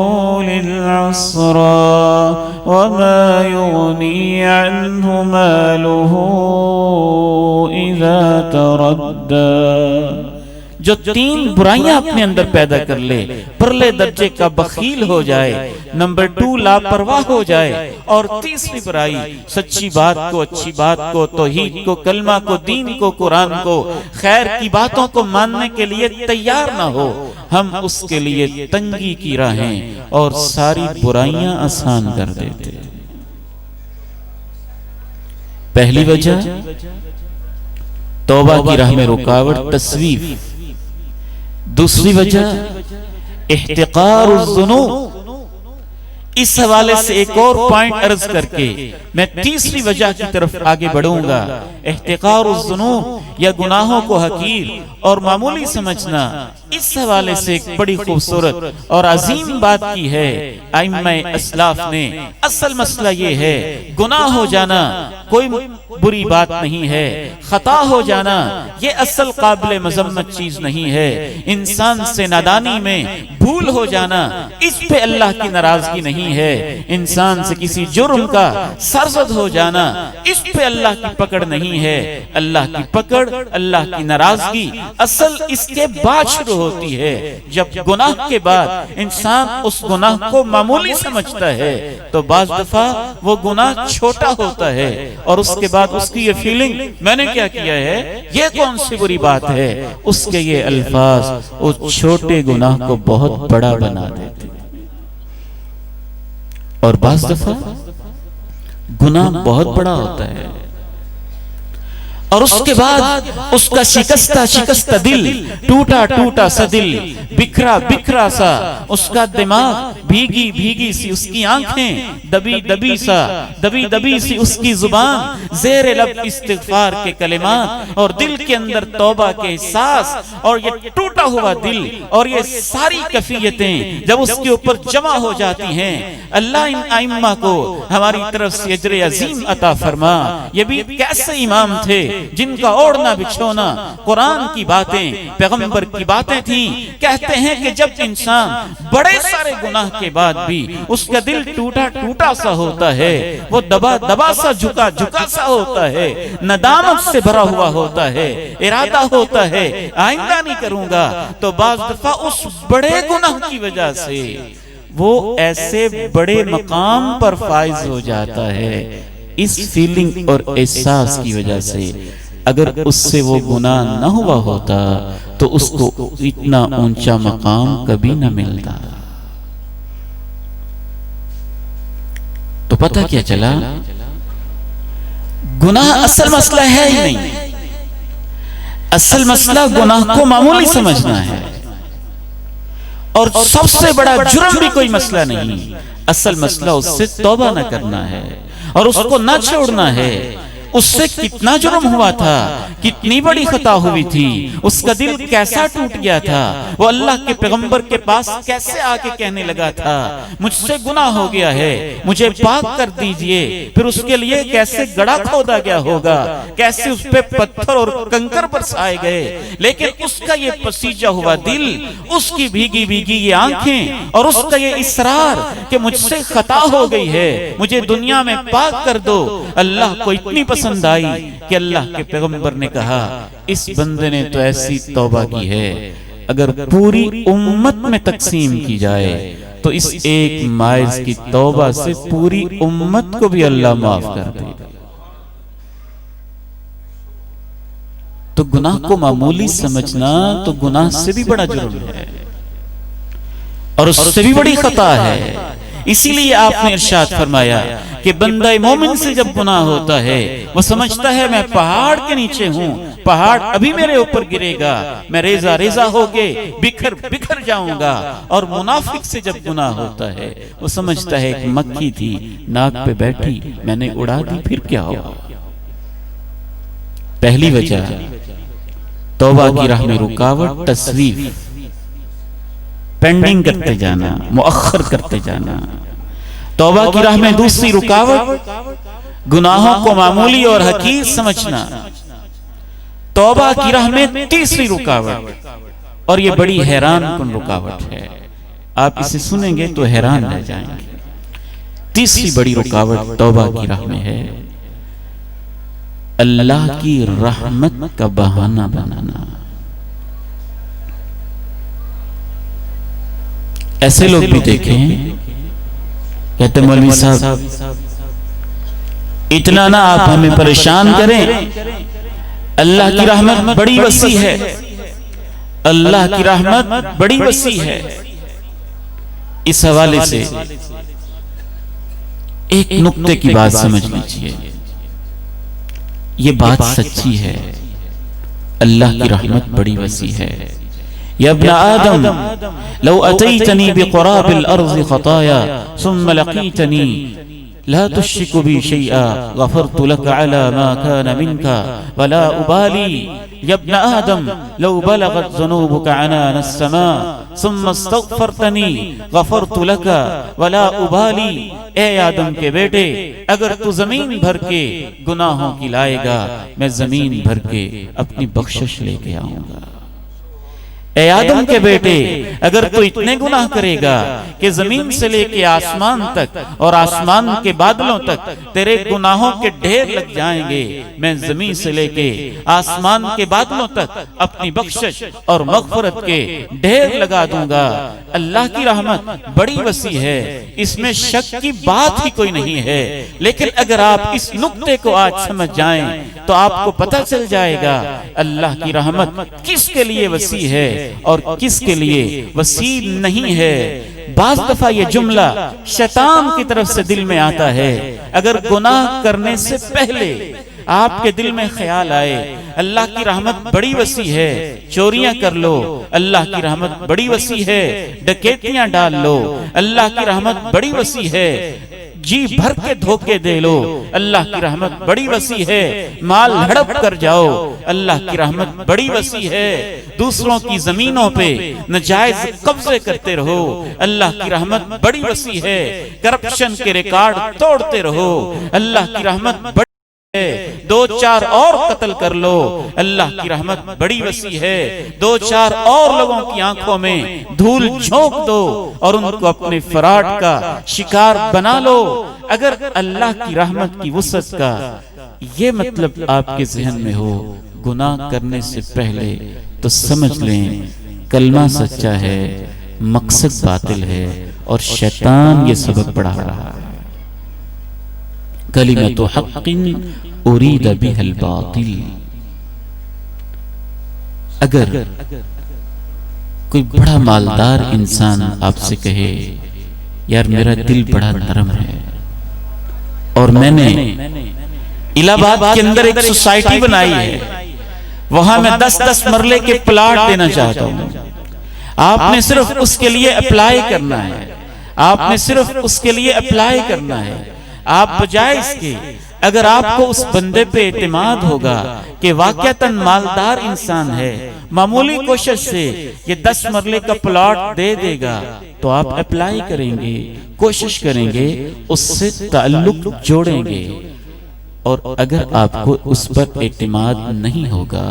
لِلْعُسْرَى وَمَا يُغْنِي عَنْهُ مَالُهُ إِذَا تَرَدَّى. جو 3 برائیاں اپنے اندر پیدا کر لے، پرلے درجے کا بخیل ہو جائے، نمبر 2 لاپرواہ ہو جائے، اور تیسری برائی سچی بات کو، اچھی بات کو، توحید کو، کلمہ کو، دین کو، قرآن کو، خیر کی باتوں کو ماننے کے لیے تیار نہ ہو، ہم اس کے لیے تنگی کی راہیں اور ساری برائیاں آسان کر دیتے. پہلی وجہ توبہ کی راہ میں رکاوٹ، تسویف. دوسری وجہ احتقار الذنوب. اس حوالے سے ایک اور پوائنٹ عرض کر کے میں تیسری وجہ کی طرف آگے بڑھوں گا. احتقار الذنوب یا گناہوں کو حقیر اور معمولی سمجھنا، اس حوالے سے ایک بڑی خوبصورت اور عظیم بات کی ہے ائمہ اسلاف نے. اصل مسئلہ یہ ہے، گناہ ہو جانا کوئی بری بات نہیں ہے، خطا ہو جانا یہ اصل قابل مذمت چیز نہیں ہے. انسان سے نادانی میں بھول ہو جانا، اس پہ اللہ کی ناراضگی نہیں ہے. انسان سے کسی جرم کا سرزد ہو جانا، اس پہ اللہ کی پکڑ نہیں ہے. اللہ کی پکڑ، اللہ کی ناراضگی اصل اس کے بعد شروع ہوتی ہے، جب گناہ کے بعد انسان اس گناہ کو معمولی سمجھتا ہے تو بعض دفعہ وہ گناہ چھوٹا ہوتا ہے اور اس کے بعد اس کی یہ فیلنگ میں نے کیا کیا ہے، یہ کون سی بری بات ہے، اس کے یہ الفاظ اس چھوٹے گناہ کو بہت بڑا بنا دیتے. اور بعض دفعہ گناہ بہت بڑا ہوتا ہے اور اس کے بعد اس کا شکستہ دل، ٹوٹا سا دل، بکھرا سا اس کا دماغ، بھیگی سی اس کی آنکھیں، دبی سی اس کی زبان، زیر لب استغفار کے کلمات اور دل کے اندر توبہ کے احساس، اور یہ ٹوٹا ہوا دل اور یہ ساری کیفیتیں جب اس کے اوپر جمع ہو جاتی ہیں، اللہ ان ائمہ کو ہماری طرف سے اجر عظیم عطا فرما. یہ بھی کیسے امام تھے جن کا اوڑھنا بچھونا قرآن کی باتیں پیغمبر کی باتیں تھیں. کہتے ہیں کہ جب انسان بڑے سارے گناہ کے بعد بھی اس کا دل ٹوٹا ٹوٹا سا ہوتا ہے, وہ دبا دبا سا جھکا جھکا سا ہوتا ہے, ندامت سے بھرا ہوا ہوتا ہے, ارادہ ہوتا ہے آئندہ نہیں کروں گا, تو بعض دفعہ اس بڑے گناہ کی وجہ سے وہ ایسے بڑے مقام پر فائز ہو جاتا ہے. اس فیلنگ اور احساس کی وجہ سے اگر اس سے وہ گناہ نہ ہوا ہوتا تو اس کو اتنا اونچا مقام کبھی نہ ملتا. تو پتہ کیا چلا, گناہ اصل مسئلہ ہے ہی نہیں. اصل مسئلہ گناہ کو معمولی سمجھنا ہے, اور سب سے بڑا جرم بھی کوئی مسئلہ نہیں. اصل مسئلہ اس سے توبہ نہ کرنا ہے اور اس کو نہ چھوڑنا ہے. اس سے کتنا جرم ہوا تھا, کتنی بڑی خطا ہوئی تھی, اس کا دل کیسا ٹوٹ گیا تھا, وہ اللہ کے پیغمبر کے پاس کیسے آ کے کہنے لگا تھا مجھ سے گناہ ہو گیا ہے, مجھے پاک کر دیجئے. پھر اس کے لیے کیسے گڑھا کھودا گیا ہوگا, کیسے اس پہ پتھر اور کنکر برسائے گئے, لیکن اس کا یہ پسیجا ہوا دل, اس کی بھیگی بھیگی یہ آنکھیں اور اس کا یہ اصرار کہ مجھ سے خطا ہو گئی ہے, مجھے دنیا میں پاک کر دو, اللہ کو اتنی پسند آئی کہ اللہ کے پیغمبر نے کہا اس بندے نے تو ایسی توبہ کی ہے اگر پوری امت میں تقسیم کی جائے تو اس ایک مائز کی توبہ سے پوری امت کو بھی اللہ معاف کر دے. تو گناہ کو معمولی سمجھنا تو گناہ سے بھی بڑا جرم ہے اور اس سے بھی بڑی خطا ہے. اسی لیے آپ نے ارشاد فرمایا کہ بندہ مومن سے جب گناہ ہوتا ہے وہ سمجھتا ہے میں پہاڑ کے نیچے ہوں, پہاڑ ابھی میرے اوپر گرے گا, میں ریزہ ریزہ ہو کے بکھر بکھر جاؤں گا. اور منافق سے جب گناہ ہوتا ہے وہ سمجھتا ہے ایک مکھی تھی ناک پہ بیٹھی, میں نے اڑا دی, پھر کیا ہوگا. پہلی وجہ توبہ کی راہ میں رکاوٹ, تسویف, پینڈنگ کرتے جانا, مؤخر کرتے جانا. توبہ کی راہ میں دوسری رکاوٹ گناہوں کو معمولی اور حقیر سمجھنا. توبہ کی راہ میں تیسری رکاوٹ, اور یہ بڑی حیران کن رکاوٹ ہے, آپ اسے سنیں گے تو حیران رہ جائیں گے. تیسری بڑی رکاوٹ توبہ کی راہ میں ہے اللہ کی رحمت کا بہانہ بنانا. ایسے لوگ بھی دیکھیں, کہتے مولوی صاحب اتنا نہ آپ ہمیں پریشان کریں, اللہ کی رحمت بڑی وسیع ہے, اللہ کی رحمت بڑی وسیع ہے. اس حوالے سے ایک نقطے کی بات سمجھ لیجئے, یہ بات سچی ہے, اللہ کی رحمت بڑی وسیع ہے. یا ابن آدم لو اتیتنی بقراب الارض خطایا ثم لقیتنی لا تشرك بي شيئا غفرت لك على ما كان منك ولا أبالي. يا ابن آدم لو بلغت ذنوبك عنان السماء ثم استغفرتني غفرت لك ولا أبالي. اے آدم کے بیٹے, اگر تو زمین بھر کے گناہوں کی لائے گا میں زمین بھر کے اپنی بخشش لے کے آؤں گا. اے آدم کے بیٹے, اگر تو اتنے گناہ کرے گا کہ زمین سے لے کے آسمان تک اور آسمان کے بادلوں تک تیرے گناہوں کے ڈھیر لگ جائیں گے, میں زمین سے لے کے آسمان کے بادلوں تک اپنی بخشش اور مغفرت کے ڈھیر لگا دوں گا. اللہ کی رحمت بڑی وسیع ہے, اس میں شک کی بات ہی کوئی نہیں ہے. لیکن اگر آپ اس نقطے کو آج سمجھ جائیں تو آپ کو پتہ چل جائے گا اللہ کی رحمت کس کے لیے وسیع ہے اور کس کے لیے وسیع نہیں ہے. بعض دفعہ یہ جملہ شیطان کی طرف سے دل میں آتا ہے. اگر گناہ کرنے سے پہلے آپ کے دل میں خیال آئے اللہ کی رحمت بڑی وسیع ہے, چوریاں کر لو, اللہ کی رحمت بڑی وسیع ہے, ڈکیتیاں ڈال لو, اللہ کی رحمت بڑی وسیع ہے, جی بھر کے دھوکے دے لو, اللہ کی رحمت بڑی وسیع ہے, مال ہڑپ کر جاؤ, اللہ کی رحمت بڑی وسیع ہے, دوسروں کی زمینوں پہ ناجائز قبضے کرتے رہو, اللہ کی رحمت بڑی وسیع ہے, کرپشن کے ریکارڈ توڑتے رہو, اللہ کی رحمت بڑی دو چار اور قتل کر لو، اللہ کی رحمت بڑی وسیع ہے، دو چار اور لوگوں کی آنکھوں میں دھول جھونک دو اور ان کو اپنے فراڈ کا شکار بنا لو۔ اگر اللہ کی رحمت کی وسعت کا یہ مطلب آپ کے ذہن میں ہو گناہ کرنے سے پہلے، تو سمجھ لیں کلمہ سچا ہے، مقصد باطل ہے اور شیطان یہ سبق بڑھا رہا ہے۔ کلمۃ حق ارید بها الباطل۔ اگر کوئی بڑا مالدار انسان آپ سے کہے یار میرا دل بڑا نرم ہے اور میں نے الہ آباد کے اندر ایک سوسائٹی بنائی ہے، وہاں میں 10 مرلے کے پلاٹ دینا چاہتا ہوں، آپ نے صرف اس کے لیے اپلائی کرنا ہے، آپ نے صرف اس کے لیے اپلائی کرنا ہے۔ آپ بجائے اس کے اگر آپ کو اس بندے پہ اعتماد ہوگا کہ واقعتاً مالدار انسان ہے، معمولی کوشش سے یہ 10 مرلے کا پلاٹ دے دے گا، تو آپ اپلائی کریں گے، کوشش کریں گے، اس سے تعلق جوڑیں گے۔ اور اگر آپ کو اس پر اعتماد نہیں ہوگا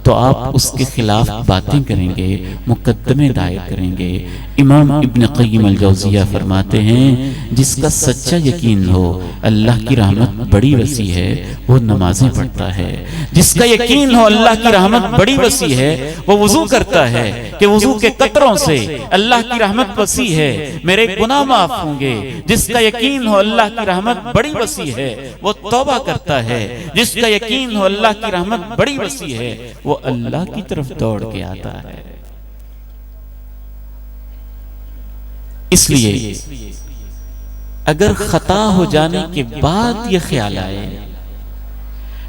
تو آپ اس کے خلاف باتیں کریں گے، مقدمے دائر کریں گے۔ امام ابن قیم الجوزیہ فرماتے ہیں جس کا سچا یقین ہو اللہ کی رحمت بڑی وسیع ہے وہ نمازیں پڑھتا ہے، جس کا یقین ہو اللہ کی رحمت بڑی وسیع ہے وہ وضو کرتا ہے کہ وضو کے قطروں سے اللہ کی رحمت وسیع ہے، میرے گناہ معاف ہوں گے۔ جس کا یقین ہو اللہ کی رحمت بڑی وسیع ہے وہ توبہ کرتا ہے، جس کا یقین ہو اللہ کی رحمت بڑی وسیع ہے وہ اللہ کی طرف دوڑ کے آتا ہے۔ اس لیے اگر خطا ہو جانے کے بعد یہ خیال آئے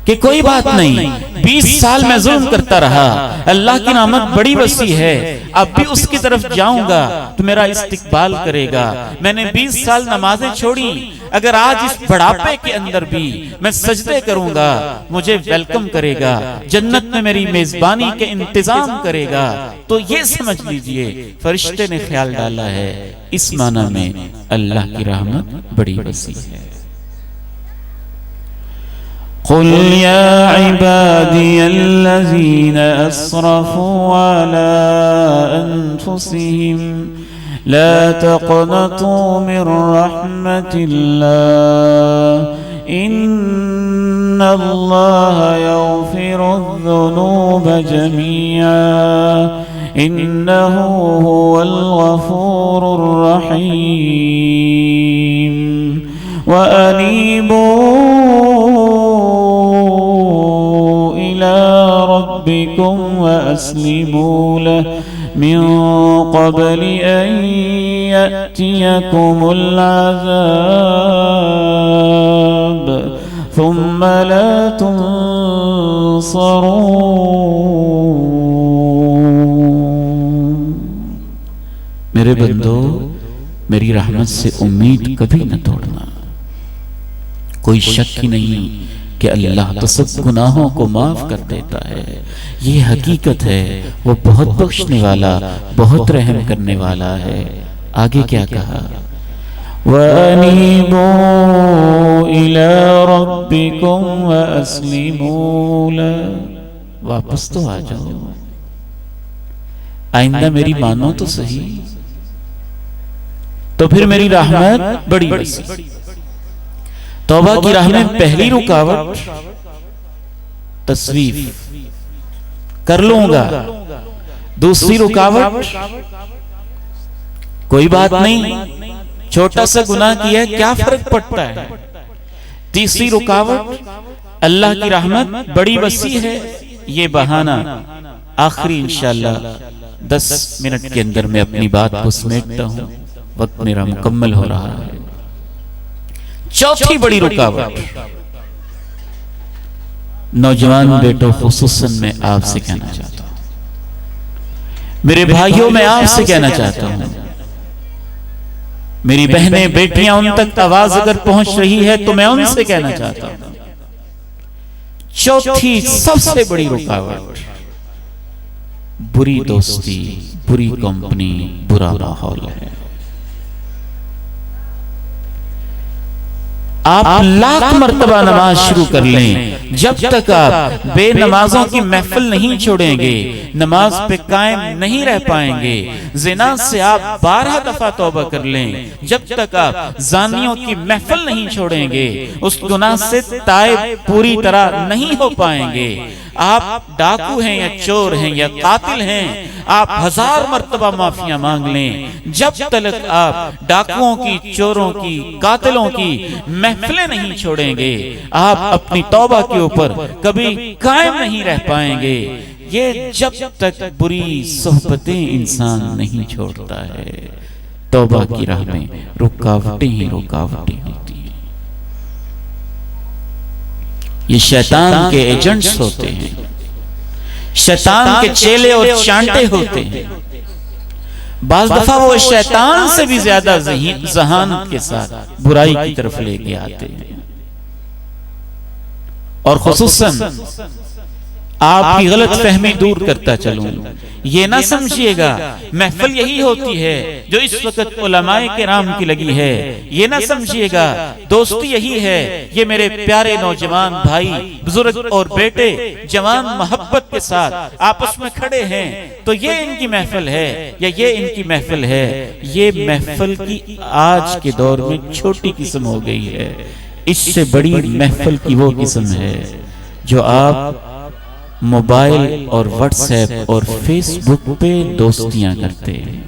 کہ کوئی بات نہیں، 20 سال میں ظلم کرتا رہا، اللہ کی رحمت بڑی وسیع ہے، اب بھی اس کی طرف جاؤں گا تو میرا استقبال کرے گا، میں نے 20 سال نمازیں چھوڑی، اگر آج اس بڑھاپے کے اندر بھی میں سجدے کروں گا مجھے ویلکم کرے گا، جنت میں میری میزبانی کے انتظام کرے گا، تو یہ سمجھ لیجئے فرشتے نے خیال ڈالا ہے اس معنی میں اللہ کی رحمت بڑی وسیع ہے۔ قل يا عبادي الذين أسرفوا على أنفسهم لا تقنطوا من رحمة الله إن الله يغفر الذنوب جميعا إنه هو الغفور الرحيم وأنيبوا إلى ربكم وأسلموا له من قبل أن يأتيكم العذاب ثم لا تنصرون۔ میرے بندو میری رحمت سے امید کبھی نہ توڑنا، کوئی شک ہی نہیں کہ اللہ تو سب گناہوں کو معاف کر دیتا ہے، یہ حقیقت ہے، وہ بہت بخشنے والا بہت رحم کرنے والا ہے۔ آگے کیا کہا؟ وَأَنِيبُوا إِلَىٰ رَبِّكُمْ وَأَسْلِمُوا لَهُ۔ واپس تو آ جاؤ، آئندہ میری مانو تو صحیح، تو پھر میری رحمت بڑی وسیع۔ توبہ کی راہ میں پہلی رکاوٹ تصویف کر لوں گا، دوسری رکاوٹ کوئی بات نہیں چھوٹا سا گناہ کیا ہے کیا فرق پڑتا ہے، تیسری رکاوٹ اللہ کی رحمت بڑی وسیع ہے، یہ بہانہ۔ آخری انشاءاللہ 10 منٹ کے اندر میں اپنی بات کو سمیٹتا ہوں، وقت میرا مکمل ہو رہا ہے۔ چوتھی بڑی رکاوٹ نوجوان بیٹوں خصوصاً میں آپ سے کہنا چاہتا ہوں، میرے بھائیوں میں آپ سے کہنا چاہتا ہوں، میری بہنیں بیٹیاں ان تک آواز اگر پہنچ رہی ہے تو میں ان سے کہنا چاہتا ہوں، چوتھی سب سے بڑی رکاوٹ بری دوستی، بری کمپنی، برا ماحول ہے۔ آپ لاکھ مرتبہ نماز شروع کر لیں، جب تک آپ بے نمازوں کی محفل نہیں چھوڑیں گے نماز پہ قائم نہیں رہ پائیں گے۔ زنا سے آپ 12 دفعہ توبہ کر لیں، جب تک آپ زانیوں کی محفل نہیں چھوڑیں گے اس گناہ سے تائب پوری طرح نہیں ہو پائیں گے۔ آپ ڈاکو ہیں یا چور ہیں یا قاتل ہیں، آپ 1000 مرتبہ معافیاں مانگ لیں، جب تک آپ ڈاکوؤں کی، چوروں کی، قاتلوں کی محفلیں نہیں چھوڑیں گے آپ اپنی توبہ کے اوپر کبھی قائم نہیں رہ پائیں گے۔ یہ جب تک بری صحبتیں انسان نہیں چھوڑتا ہے، توبہ کی راہ میں رکاوٹیں ہی رکاوٹیں ہوتی ہیں۔ یہ شیطان کے ایجنٹس ہوتے ہیں، شیطان کے چیلے اور چانٹے ہوتے ہیں۔ بعض دفعہ وہ شیطان سے بھی زیادہ ذہانت کے ساتھ برائی کی طرف لے کے آتے ہیں۔ اور خصوصاً آپ کی غلط فہمی دور کرتا چلوں، یہ نہ سمجھیے گا محفل یہی ہوتی ہے جو اس وقت علماء کرام کی لگی ہے، یہ نہ سمجھیے گا دوستی یہی ہے، یہ میرے پیارے نوجوان بھائی، بزرگ اور بیٹے جوان محبت کے ساتھ آپس میں کھڑے ہیں تو یہ ان کی محفل ہے یا یہ ان کی محفل ہے۔ یہ محفل کی آج کے دور میں چھوٹی قسم ہو گئی ہے، اس سے بڑی محفل کی وہ قسم ہے جو آپ موبائل اور واٹس ایپ اور فیس بک پہ دوستیاں کرتے ہیں۔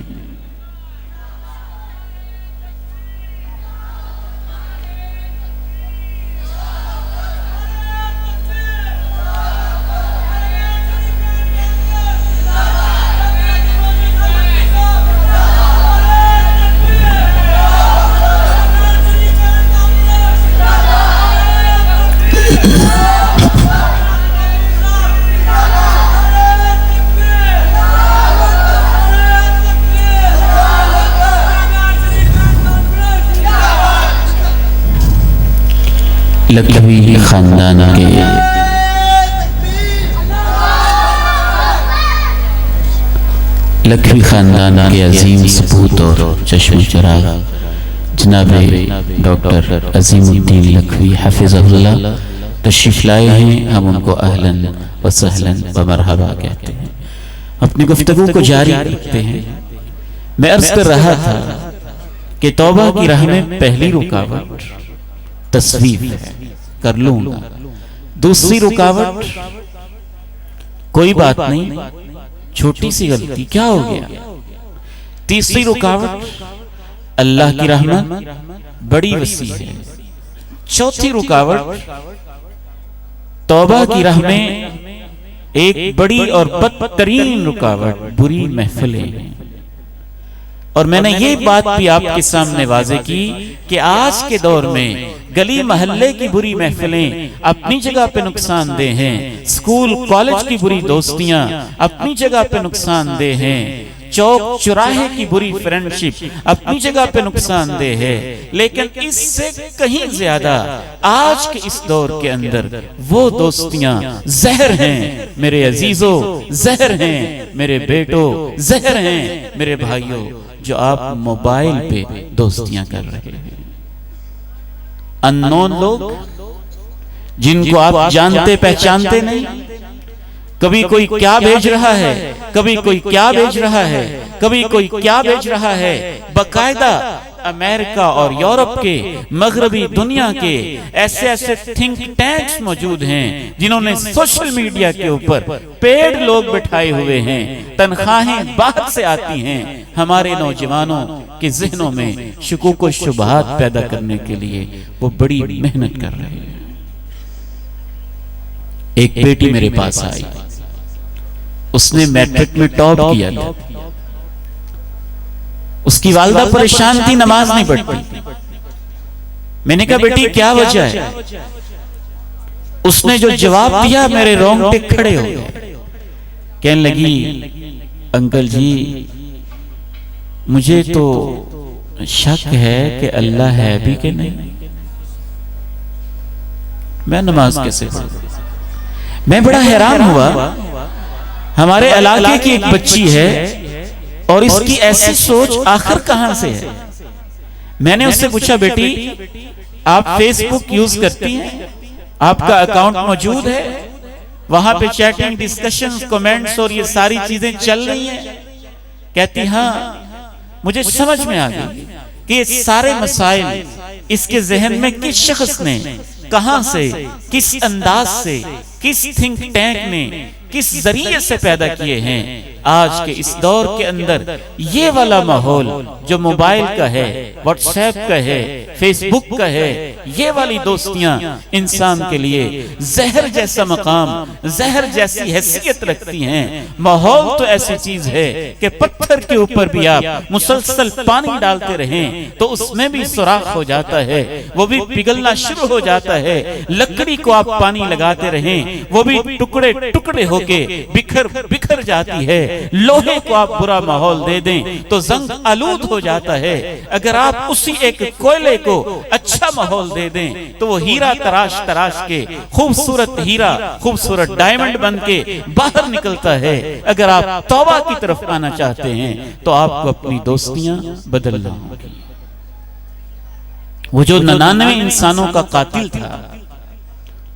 لکھوی خاندان کے عظیم سپوت اور چشم چراغ جناب ڈاکٹر عظیم الدین لکھوی حفظہ اللہ تشریف لائے ہیں۔ ہم ان کو اہلاً و سہلاً و مرحبا کہتے ہیں، اپنی گفتگو کو جاری رکھتے ہیں۔ میں عرض کر رہا تھا کہ توبہ کی راہ میں پہلی رکاوٹ تصویف ہے، کر لوں گا۔ دوسری رکاوٹ کوئی بات نہیں، چھوٹی سی غلطی، کیا ہو گیا۔ تیسری رکاوٹ اللہ کی رحمت بڑی وسیع ہے۔ چوتھی رکاوٹ توبہ کی راہ میں ایک بڑی اور بدترین رکاوٹ بری محفلیں ہیں۔ اور میں نے یہ بات بھی آپ کے سامنے واضح کی کہ آج کے دور میں گلی محلے کی بری محفلیں اپنی جگہ پہ نقصان دہ ہیں، سکول کالج کی بری دوستیاں اپنی جگہ پہ نقصان دہ ہیں، چوک چراہے کی بری فرینڈشپ اپنی جگہ پہ نقصان دہ ہے، لیکن اس سے کہیں زیادہ آج کے اس دور کے اندر وہ دوستیاں زہر ہیں میرے عزیزوں، زہر ہیں میرے بیٹوں، زہر ہیں میرے بھائیوں، جو آپ موبائل پہ دوستیاں کر رہے ہیں۔ اننون لوگ جن کو آپ جانتے پہچانتے نہیں، کبھی کوئی کیا بھیج رہا ہے، کبھی کوئی کیا بھیج رہا ہے، کبھی کوئی کیا بھیج رہا ہے۔ باقاعدہ امریکہ اور یورپ کے، مغربی دنیا کے ایسے تھنک ٹینکس موجود ہیں جنہوں نے سوشل میڈیا کے اوپر پیڈ لوگ بٹھائے ہوئے ہیں، تنخواہیں باہر سے آتی ہیں ہمارے نوجوانوں کے ذہنوں میں شکوک و شبہات پیدا کرنے کے لیے وہ بڑی محنت کر رہے ہیں۔ ایک بیٹی میرے پاس آئی، اس نے میٹرک میں ٹاپ کیا تھا، اس کی والدہ پریشان تھی، نماز نہیں پڑھتی۔ میں نے کہا بیٹی کیا وجہ ہے؟ اس نے جو جواب دیا میرے رونگٹے کھڑے ہو گئے۔ کہنے لگی انکل جی مجھے تو شک ہے کہ اللہ ہے بھی کہ نہیں، میں نماز کیسے پڑھوں؟ میں بڑا حیران ہوا، ہمارے علاقے کی ایک بچی ہے اور اس کی ایسی سوچ آخر کہاں سے ہے؟ میں نے اس سے پوچھا بیٹی آپ فیس بک یوز کرتی ہیں؟ آپ کا اکاؤنٹ موجود ہے؟ وہاں پہ چیٹنگ، ڈسکشنز، کمنٹس اور یہ ساری چیزیں چل رہی ہیں؟ کہتی ہاں، مجھے سمجھ میں آ گئی کہ یہ سارے مسائل اس کے ذہن میں کس شخص نے، کہاں سے، کس انداز سے، کس تھنک ٹینک نے، کس ذریعے سے پیدا کیے ہیں۔ آج کے اس دور کے اندر یہ والا ماحول جو موبائل کا ہے، واٹس ایپ کا ہے، فیس بک کا ہے، یہ والی دوستیاں انسان کے لیے زہر جیسا مقام، زہر جیسی حیثیت رکھتی ہیں۔ ماحول تو ایسی چیز ہے کہ پتھر کے اوپر بھی آپ مسلسل پانی ڈالتے رہیں تو اس میں بھی سوراخ ہو جاتا ہے، وہ بھی پگھلنا شروع ہو جاتا ہے۔ لکڑی کو آپ پانی لگاتے رہیں، وہ بھی ٹکڑے ٹکڑے ہو کے بکھر جاتی ہے۔ لوہے کو آپ برا ماحول دے دیں تو زنگ آلود ہو جاتا ہے۔ اگر آپ اسی ایک کوئلے کو اچھا ماحول دے دیں تو وہ ہیرا تراش تراش کے خوبصورت ہیرا، خوبصورت ڈائمنڈ بن کے باہر نکلتا ہے۔ اگر آپ توبہ کی طرف آنا چاہتے ہیں تو آپ کو اپنی دوستیاں بدلنا ہوگی۔ وہ جو 99 انسانوں کا قاتل تھا،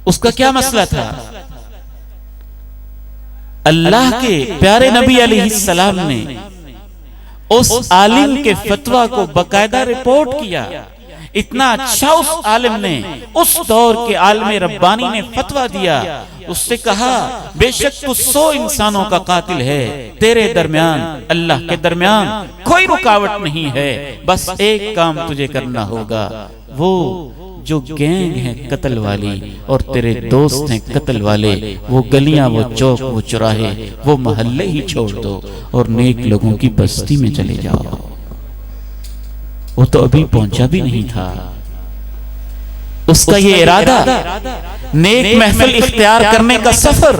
اس کا کیا مسئلہ تھا؟ اللہ کے پیارے نبی علیہ السلام نے اس عالم کے فتویٰ کو باقاعدہ رپورٹ کیا۔ اتنا اچھا اس عالم نے، اس دور کے عالم ربانی نے فتویٰ دیا۔ اس سے کہا بے شک تو 100 انسانوں کا قاتل ہے، تیرے درمیان اللہ کے درمیان کوئی رکاوٹ نہیں ہے، بس ایک کام تجھے کرنا ہوگا، وہ جو گینگ ہیں قتل والی اور تیرے دوست ہیں قتل والے، وہ گلیاں، وہ چوک، وہ چوراہے، وہ محلے ہی چھوڑ دو اور نیک لوگوں کی بستی میں چلے جاؤ۔ وہ تو ابھی پہنچا بھی نہیں تھا۔ اس کا یہ ارادہ، نیک محفل اختیار کرنے کا سفر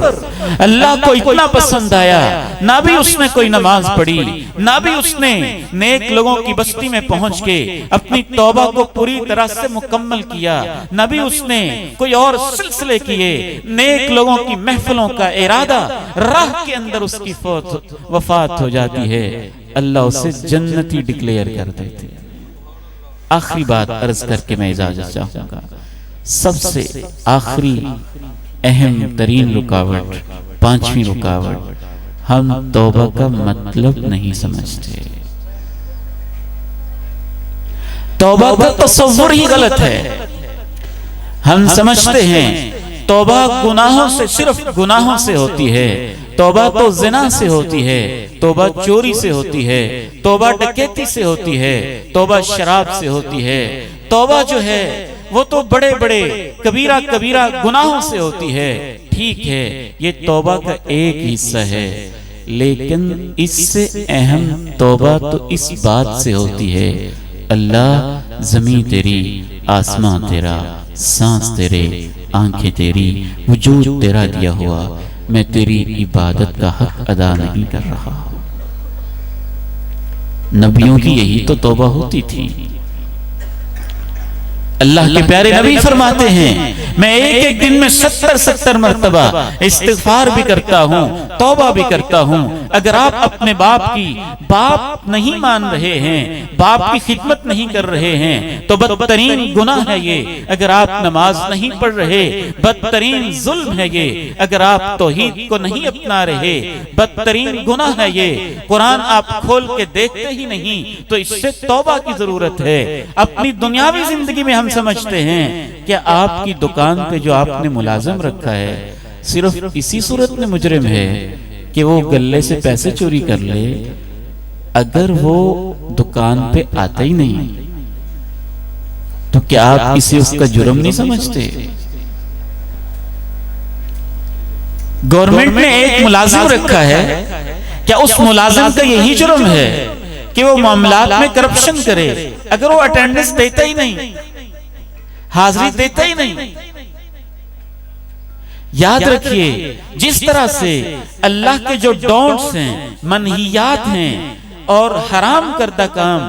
اللہ کو اتنا پسند آیا، نہ بھی اس نے کوئی نماز پڑھی، نہ بھی اس نے نیک لوگوں کی بستی میں پہنچ کے اپنی توبہ کو پوری طرح سے مکمل کیا، نہ بھی اس نے کوئی اور سلسلے کیے۔ نیک لوگوں کی محفلوں کا ارادہ، راہ کے اندر اس کی وفات ہو جاتی ہے، اللہ اسے جنتی ڈکلیئر کر دیتے۔ آخری بات عرض کر کے میں اجازت چاہوں گا، سب سے آخری اہم ترین رکاوٹ، 5ویں رکاوٹ، ہم توبہ کا مطلب نہیں سمجھتے۔ توبہ کا تصور ہی غلط ہے۔ ہم سمجھتے ہیں توبہ گناہوں سے، صرف گناہوں سے ہوتی ہے۔ توبہ تو زنا سے ہوتی ہے، توبہ چوری سے ہوتی ہے، توبہ ڈکیتی سے ہوتی ہے، توبہ شراب سے ہوتی ہے۔ توبہ جو ہے وہ تو بڑے بڑے کبیرہ کبیرہ گناہوں سے ہوتی ہے۔ ٹھیک ہے، یہ توبہ کا ایک حصہ ہے، لیکن اس سے اہم توبہ تو اس بات سے ہوتی ہے، اللہ زمین تیری، آسمان تیرا، سانس تیرے، آنکھیں تیری، وجود تیرا دیا ہوا، میں تیری عبادت کا حق ادا نہیں کر رہا۔ نبیوں کی یہی تو توبہ ہوتی تھی۔ اللہ کے پیارے نبی فرماتے ہیں میں ایک ایک دن میں 70 مرتبہ استغفار بھی کرتا ہوں، توبہ بھی کرتا ہوں۔ اگر آپ اپنے باپ کی باپ نہیں مان رہے ہیں، باپ کی خدمت نہیں کر رہے ہیں تو بدترین گناہ ہے یہ۔ اگر آپ نماز نہیں پڑھ رہے، بدترین ظلم ہے یہ۔ اگر آپ توحید کو نہیں اپنا رہے، بدترین گناہ ہے یہ۔ قرآن آپ کھول کے دیکھتے ہی نہیں تو اس سے توبہ کی ضرورت ہے۔ اپنی دنیاوی زندگی میں ہم سمجھتے ہیں کہ آپ کی دکان پہ جو آپ نے ملازم رکھا ہے صرف اسی صورت میں مجرم ہے کہ وہ گلے سے پیسے چوری کر لے، اگر وہ دکان پہ آتا ہی نہیں تو کیا آپ اسے اس کا جرم نہیں سمجھتے؟ گورنمنٹ نے ایک ملازم رکھا ہے، کیا اس ملازم کا یہی جرم ہے کہ وہ معاملات میں کرپشن کرے؟ اگر وہ اٹینڈنس دیتا ہی نہیں، حاضری دیتا ہی نہیں۔ یاد رکھیے، جس طرح سے اللہ کے جو ڈونٹس ہیں، منہیات ہیں اور حرام کردہ کام،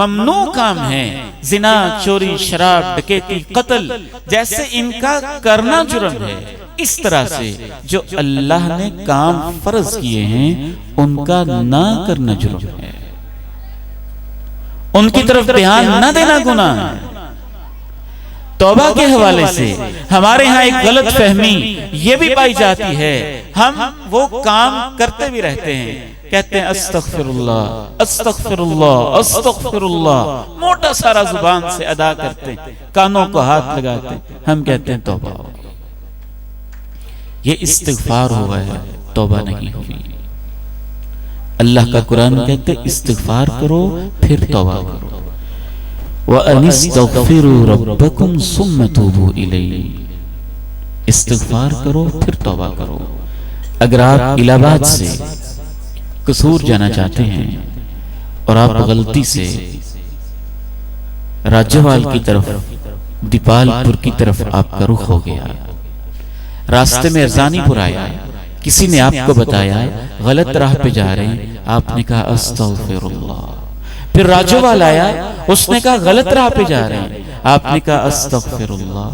ممنوع کام ہیں، زنا، چوری، شراب، ڈکیتی، قتل جیسے ان کا کرنا جرم ہے، اس طرح سے جو اللہ نے کام فرض کیے ہیں ان کا نہ کرنا جرم ہے، ان کی طرف دھیان نہ دینا گناہ ہے۔ توبہ کے حوالے سے ہمارے ہاں ایک غلط فہمی یہ بھی پائی جاتی ہے، ہم وہ کام کرتے بھی رہتے ہیں، کہتے ہیں استغفر اللہ استغفر اللہ استغفر اللہ، موٹا سارا زبان سے ادا کرتے ہیں، کانوں کو ہاتھ لگاتے ہیں، ہم کہتے ہیں توبہ ہو گئی۔ یہ استغفار ہوا ہے، توبہ نہیں ہوئی۔ اللہ کا قرآن کہتے ہیں استغفار کرو پھر توبہ کرو، وَأَنِ اسْتَغْفِرُوا رَبَّكُمْ ثُمَّ تُوبُوا إِلَيْهِ، استغفار کرو پھر توبہ کرو۔ اگر آپ الہ آباد سے قصور جانا چاہتے ہیں اور آپ غلطی سے راجوال کی طرف، دیپال پور کی طرف آپ کا رخ ہو گیا، راستے میں ارزانی پور آیا، کسی نے آپ کو بتایا غلط راہ پہ جا رہے ہیں، آپ نے کہا استغفر اللہ۔ پھر راجوال آیا، اس نے کہا غلط راہ پہ جا رہے ہیں، آپ نے کہا استغفر اللہ۔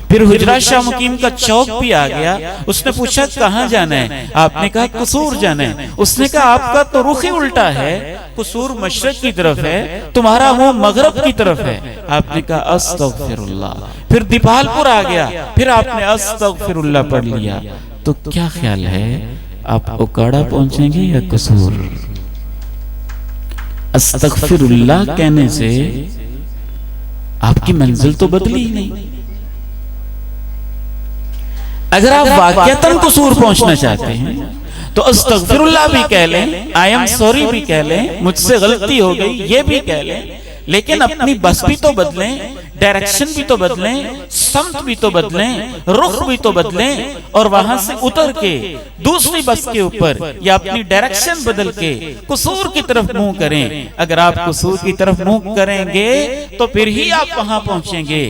پھر حجرہ شاہ مقیم کا چوک بھی آ گیا، اس نے پوچھا کہاں جانا ہے، آپ نے کہا قصور جانا ہے، اس نے کہا آپ کا تو رخ ہی الٹا ہے، قصور مشرق کی طرف ہے، تمہارا منہ مغرب کی طرف ہے، آپ نے کہا استغفر اللہ۔ پھر دیپال پور آ گیا، پھر آپ نے استغفر اللہ پڑھ لیا۔ تو کیا خیال ہے، آپ اوکاڑا پہنچیں گے یا قصور؟ استغفر اللہ کہنے سے آپ کی منزل تو بدلی ہی نہیں۔ اگر آپ واقعتاً قصور پہنچنا چاہتے ہیں تو استغفر اللہ بھی کہہ لیں، آئی ایم سوری بھی کہہ لیں، مجھ سے غلطی ہو گئی یہ بھی کہہ لیں، لیکن اپنی بس بھی تو بدلیں، ڈائریکشن بھی تو بدلیں، سمت بھی تو بدلیں، رخ بھی تو بدلیں، اور وہاں سے اتر کے دوسری بس کے اوپر یا اپنی ڈائریکشن بدل کے قصور کی طرف منہ کریں۔ اگر آپ قصور کی طرف منہ کریں گے تو پھر ہی آپ وہاں پہنچیں گے۔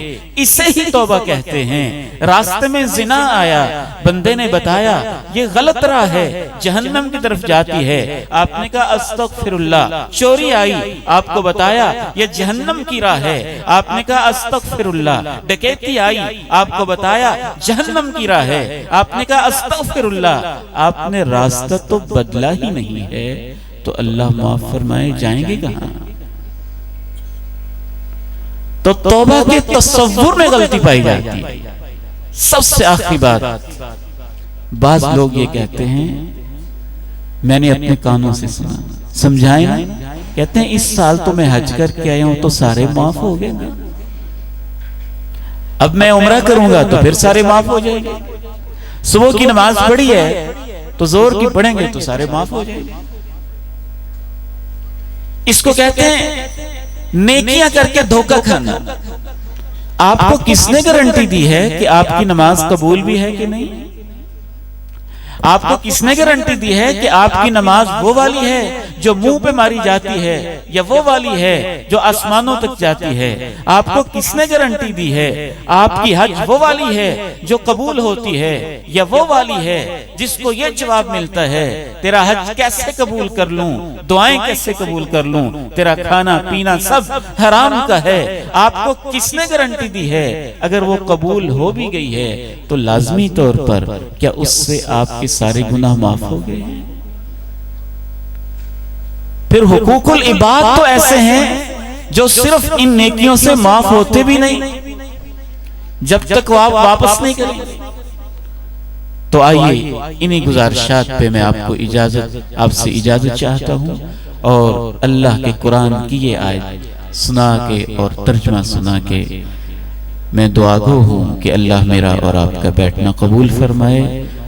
اسے ہی توبہ کہتے ہیں۔ راستے میں زنا آیا، بندے نے بتایا یہ غلط راہ ہے، جہنم کی طرف جاتی ہے، آپ نے کہا استغفر اللہ۔ چوری آئی، آپ کو بتایا یہ جہنم کی راہ ہے، آپ نے کہا استغفر اللہ۔ ڈکیتی آئی، آپ کو بتایا جہنم کی راہ ہے، آپ نے کہا استغفر اللہ۔ آپ نے راستہ تو بدلا ہی نہیں ہے، تو اللہ معاف فرمائے جائیں گے کہاں؟ تو توبہ کے تصور میں غلطی پائی جاتی ہے۔ سب سے آخری بات، بعض لوگ یہ کہتے ہیں، میں نے اپنے کانوں سے سنا، سمجھائیں، کہتے ہیں اس سال تو میں حج کر کے آیا ہوں تو سارے معاف ہو گئے نا، اب میں عمرہ کروں گا تو پھر سارے معاف ہو جائیں گے، صبح کی نماز پڑھی ہے تو زور کی پڑھیں گے تو سارے معاف ہو جائیں گے۔ اس کو کہتے ہیں نیکیاں کر کے دھوکہ کھانا۔ آپ کو کس نے گارنٹی دی ہے کہ آپ کی نماز قبول بھی ہے کہ نہیں؟ آپ کو کس نے گارنٹی دی ہے کہ آپ کی نماز وہ والی ہے جو منہ پہ ماری جاتی ہے، یا وہ والی ہے جو آسمانوں تک جاتی ہے؟ آپ کو کس نے گارنٹی دی ہے آپ کی حج وہ والی ہے جو قبول ہوتی ہے، یا وہ والی ہے جس کو یہ جواب ملتا ہے تیرا حج کیسے قبول کر لوں، دعائیں کیسے قبول کر لوں، تیرا کھانا پینا سب حرام کا ہے؟ آپ کو کس نے گارنٹی دی ہے؟ اگر وہ قبول ہو بھی گئی ہے تو لازمی طور پر کیا اس سے آپ کے سارے گناہ معاف ہو گئے؟ پھر حقوق العباد تو ایسے ہیں جو صرف ان نیکیوں سے معاف ہوتے بھی نہیں جب تک وہ آپ واپس نہیں کریں۔ تو آئیے انہی گزارشات پہ میں آپ سے اجازت چاہتا ہوں، اور اللہ کے قرآن کی یہ آیت سنا کے اور ترجمہ سنا کے میں دعا گو ہوں کہ اللہ میرا اور آپ کا بیٹھنا قبول فرمائے،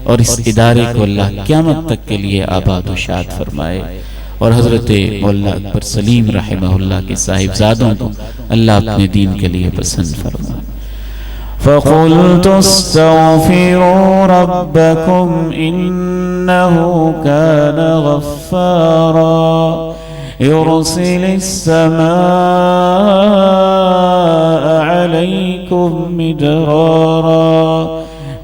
اور اس ادارے کو اللہ قیامت تک کے لیے آباد و شاد فرمائے، اور حضرت مولانا اکبر سلیم رحمہ اللہ کے صاحبزادوں کو اللہ اپنے دین کے لیے پسند فرمائے۔ فَقُلْتُ اسْتَغْفِرُوا رَبَّكُمْ إِنَّهُ كَانَ غَفَّارًا يُرْسِلِ السَّمَاءَ عَلَيْكُمْ مِدْرَارًا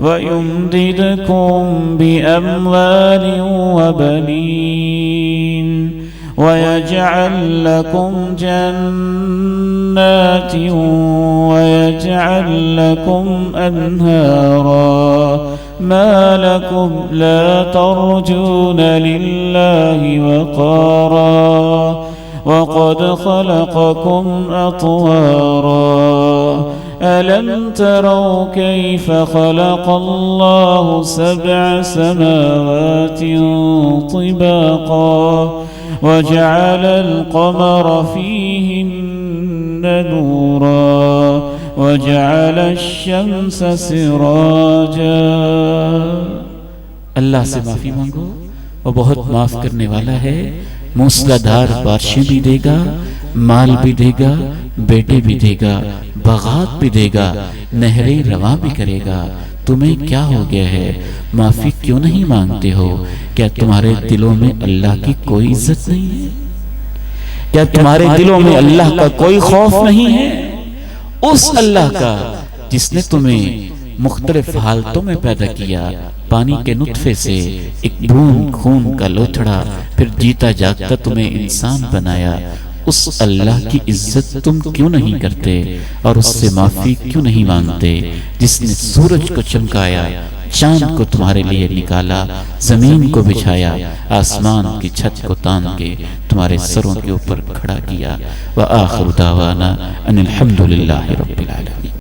وَيُمْدِدْكُمْ بِأَمْوَالٍ وَبَنِينَ وَيَجْعَلْ لَكُمْ جَنَّاتٍ وَيَجْعَلْ لَكُمْ أَنْهَارًا مَا لَكُمْ لَا تَرْجُونَ لِلَّهِ وَقَارًا وَقَدْ خَلَقَكُمْ أَطْوَارًا ألم تروا كيف خلق الله 7 سماوات طباقا وجعل القمر فيهن نورا وجعل الشمس سراجا. اللہ سے معافی مانگو، وہ بہت معاف کرنے والا ہے، موسلادھار بارشیں بھی دے گا، مال بھی دے گا، بیٹے بھی دے گا، باغات بھی دے گا، نہریں رواں بھی کرے گا. تمہیں کیا ہو گیا ہے؟ معافی کیوں نہیں مانگتے ہو؟ کیا تمہارے دلوں میں اللہ کی کوئی عزت نہیں ہے؟ کیا تمہارے دلوں میں اللہ کا کوئی خوف نہیں ہے؟ اس اللہ کا جس نے تمہیں مختلف حالتوں میں پیدا کیا، پانی کے نطفے سے ایک بوند خون کا لوتھڑا، پھر جیتا جاگتا تمہیں انسان بنایا. اس اللہ کی عزت تم کیوں نہیں کرتے اور اس سے معافی کیوں نہیں مانگتے جس نے سورج کو چمکایا، چاند کو تمہارے لیے نکالا، زمین کو بچھایا، آسمان کی چھت کو تان کے تمہارے سروں کے اوپر کھڑا کیا. وآخر دعوانا ان الحمد للہ رب العالمین.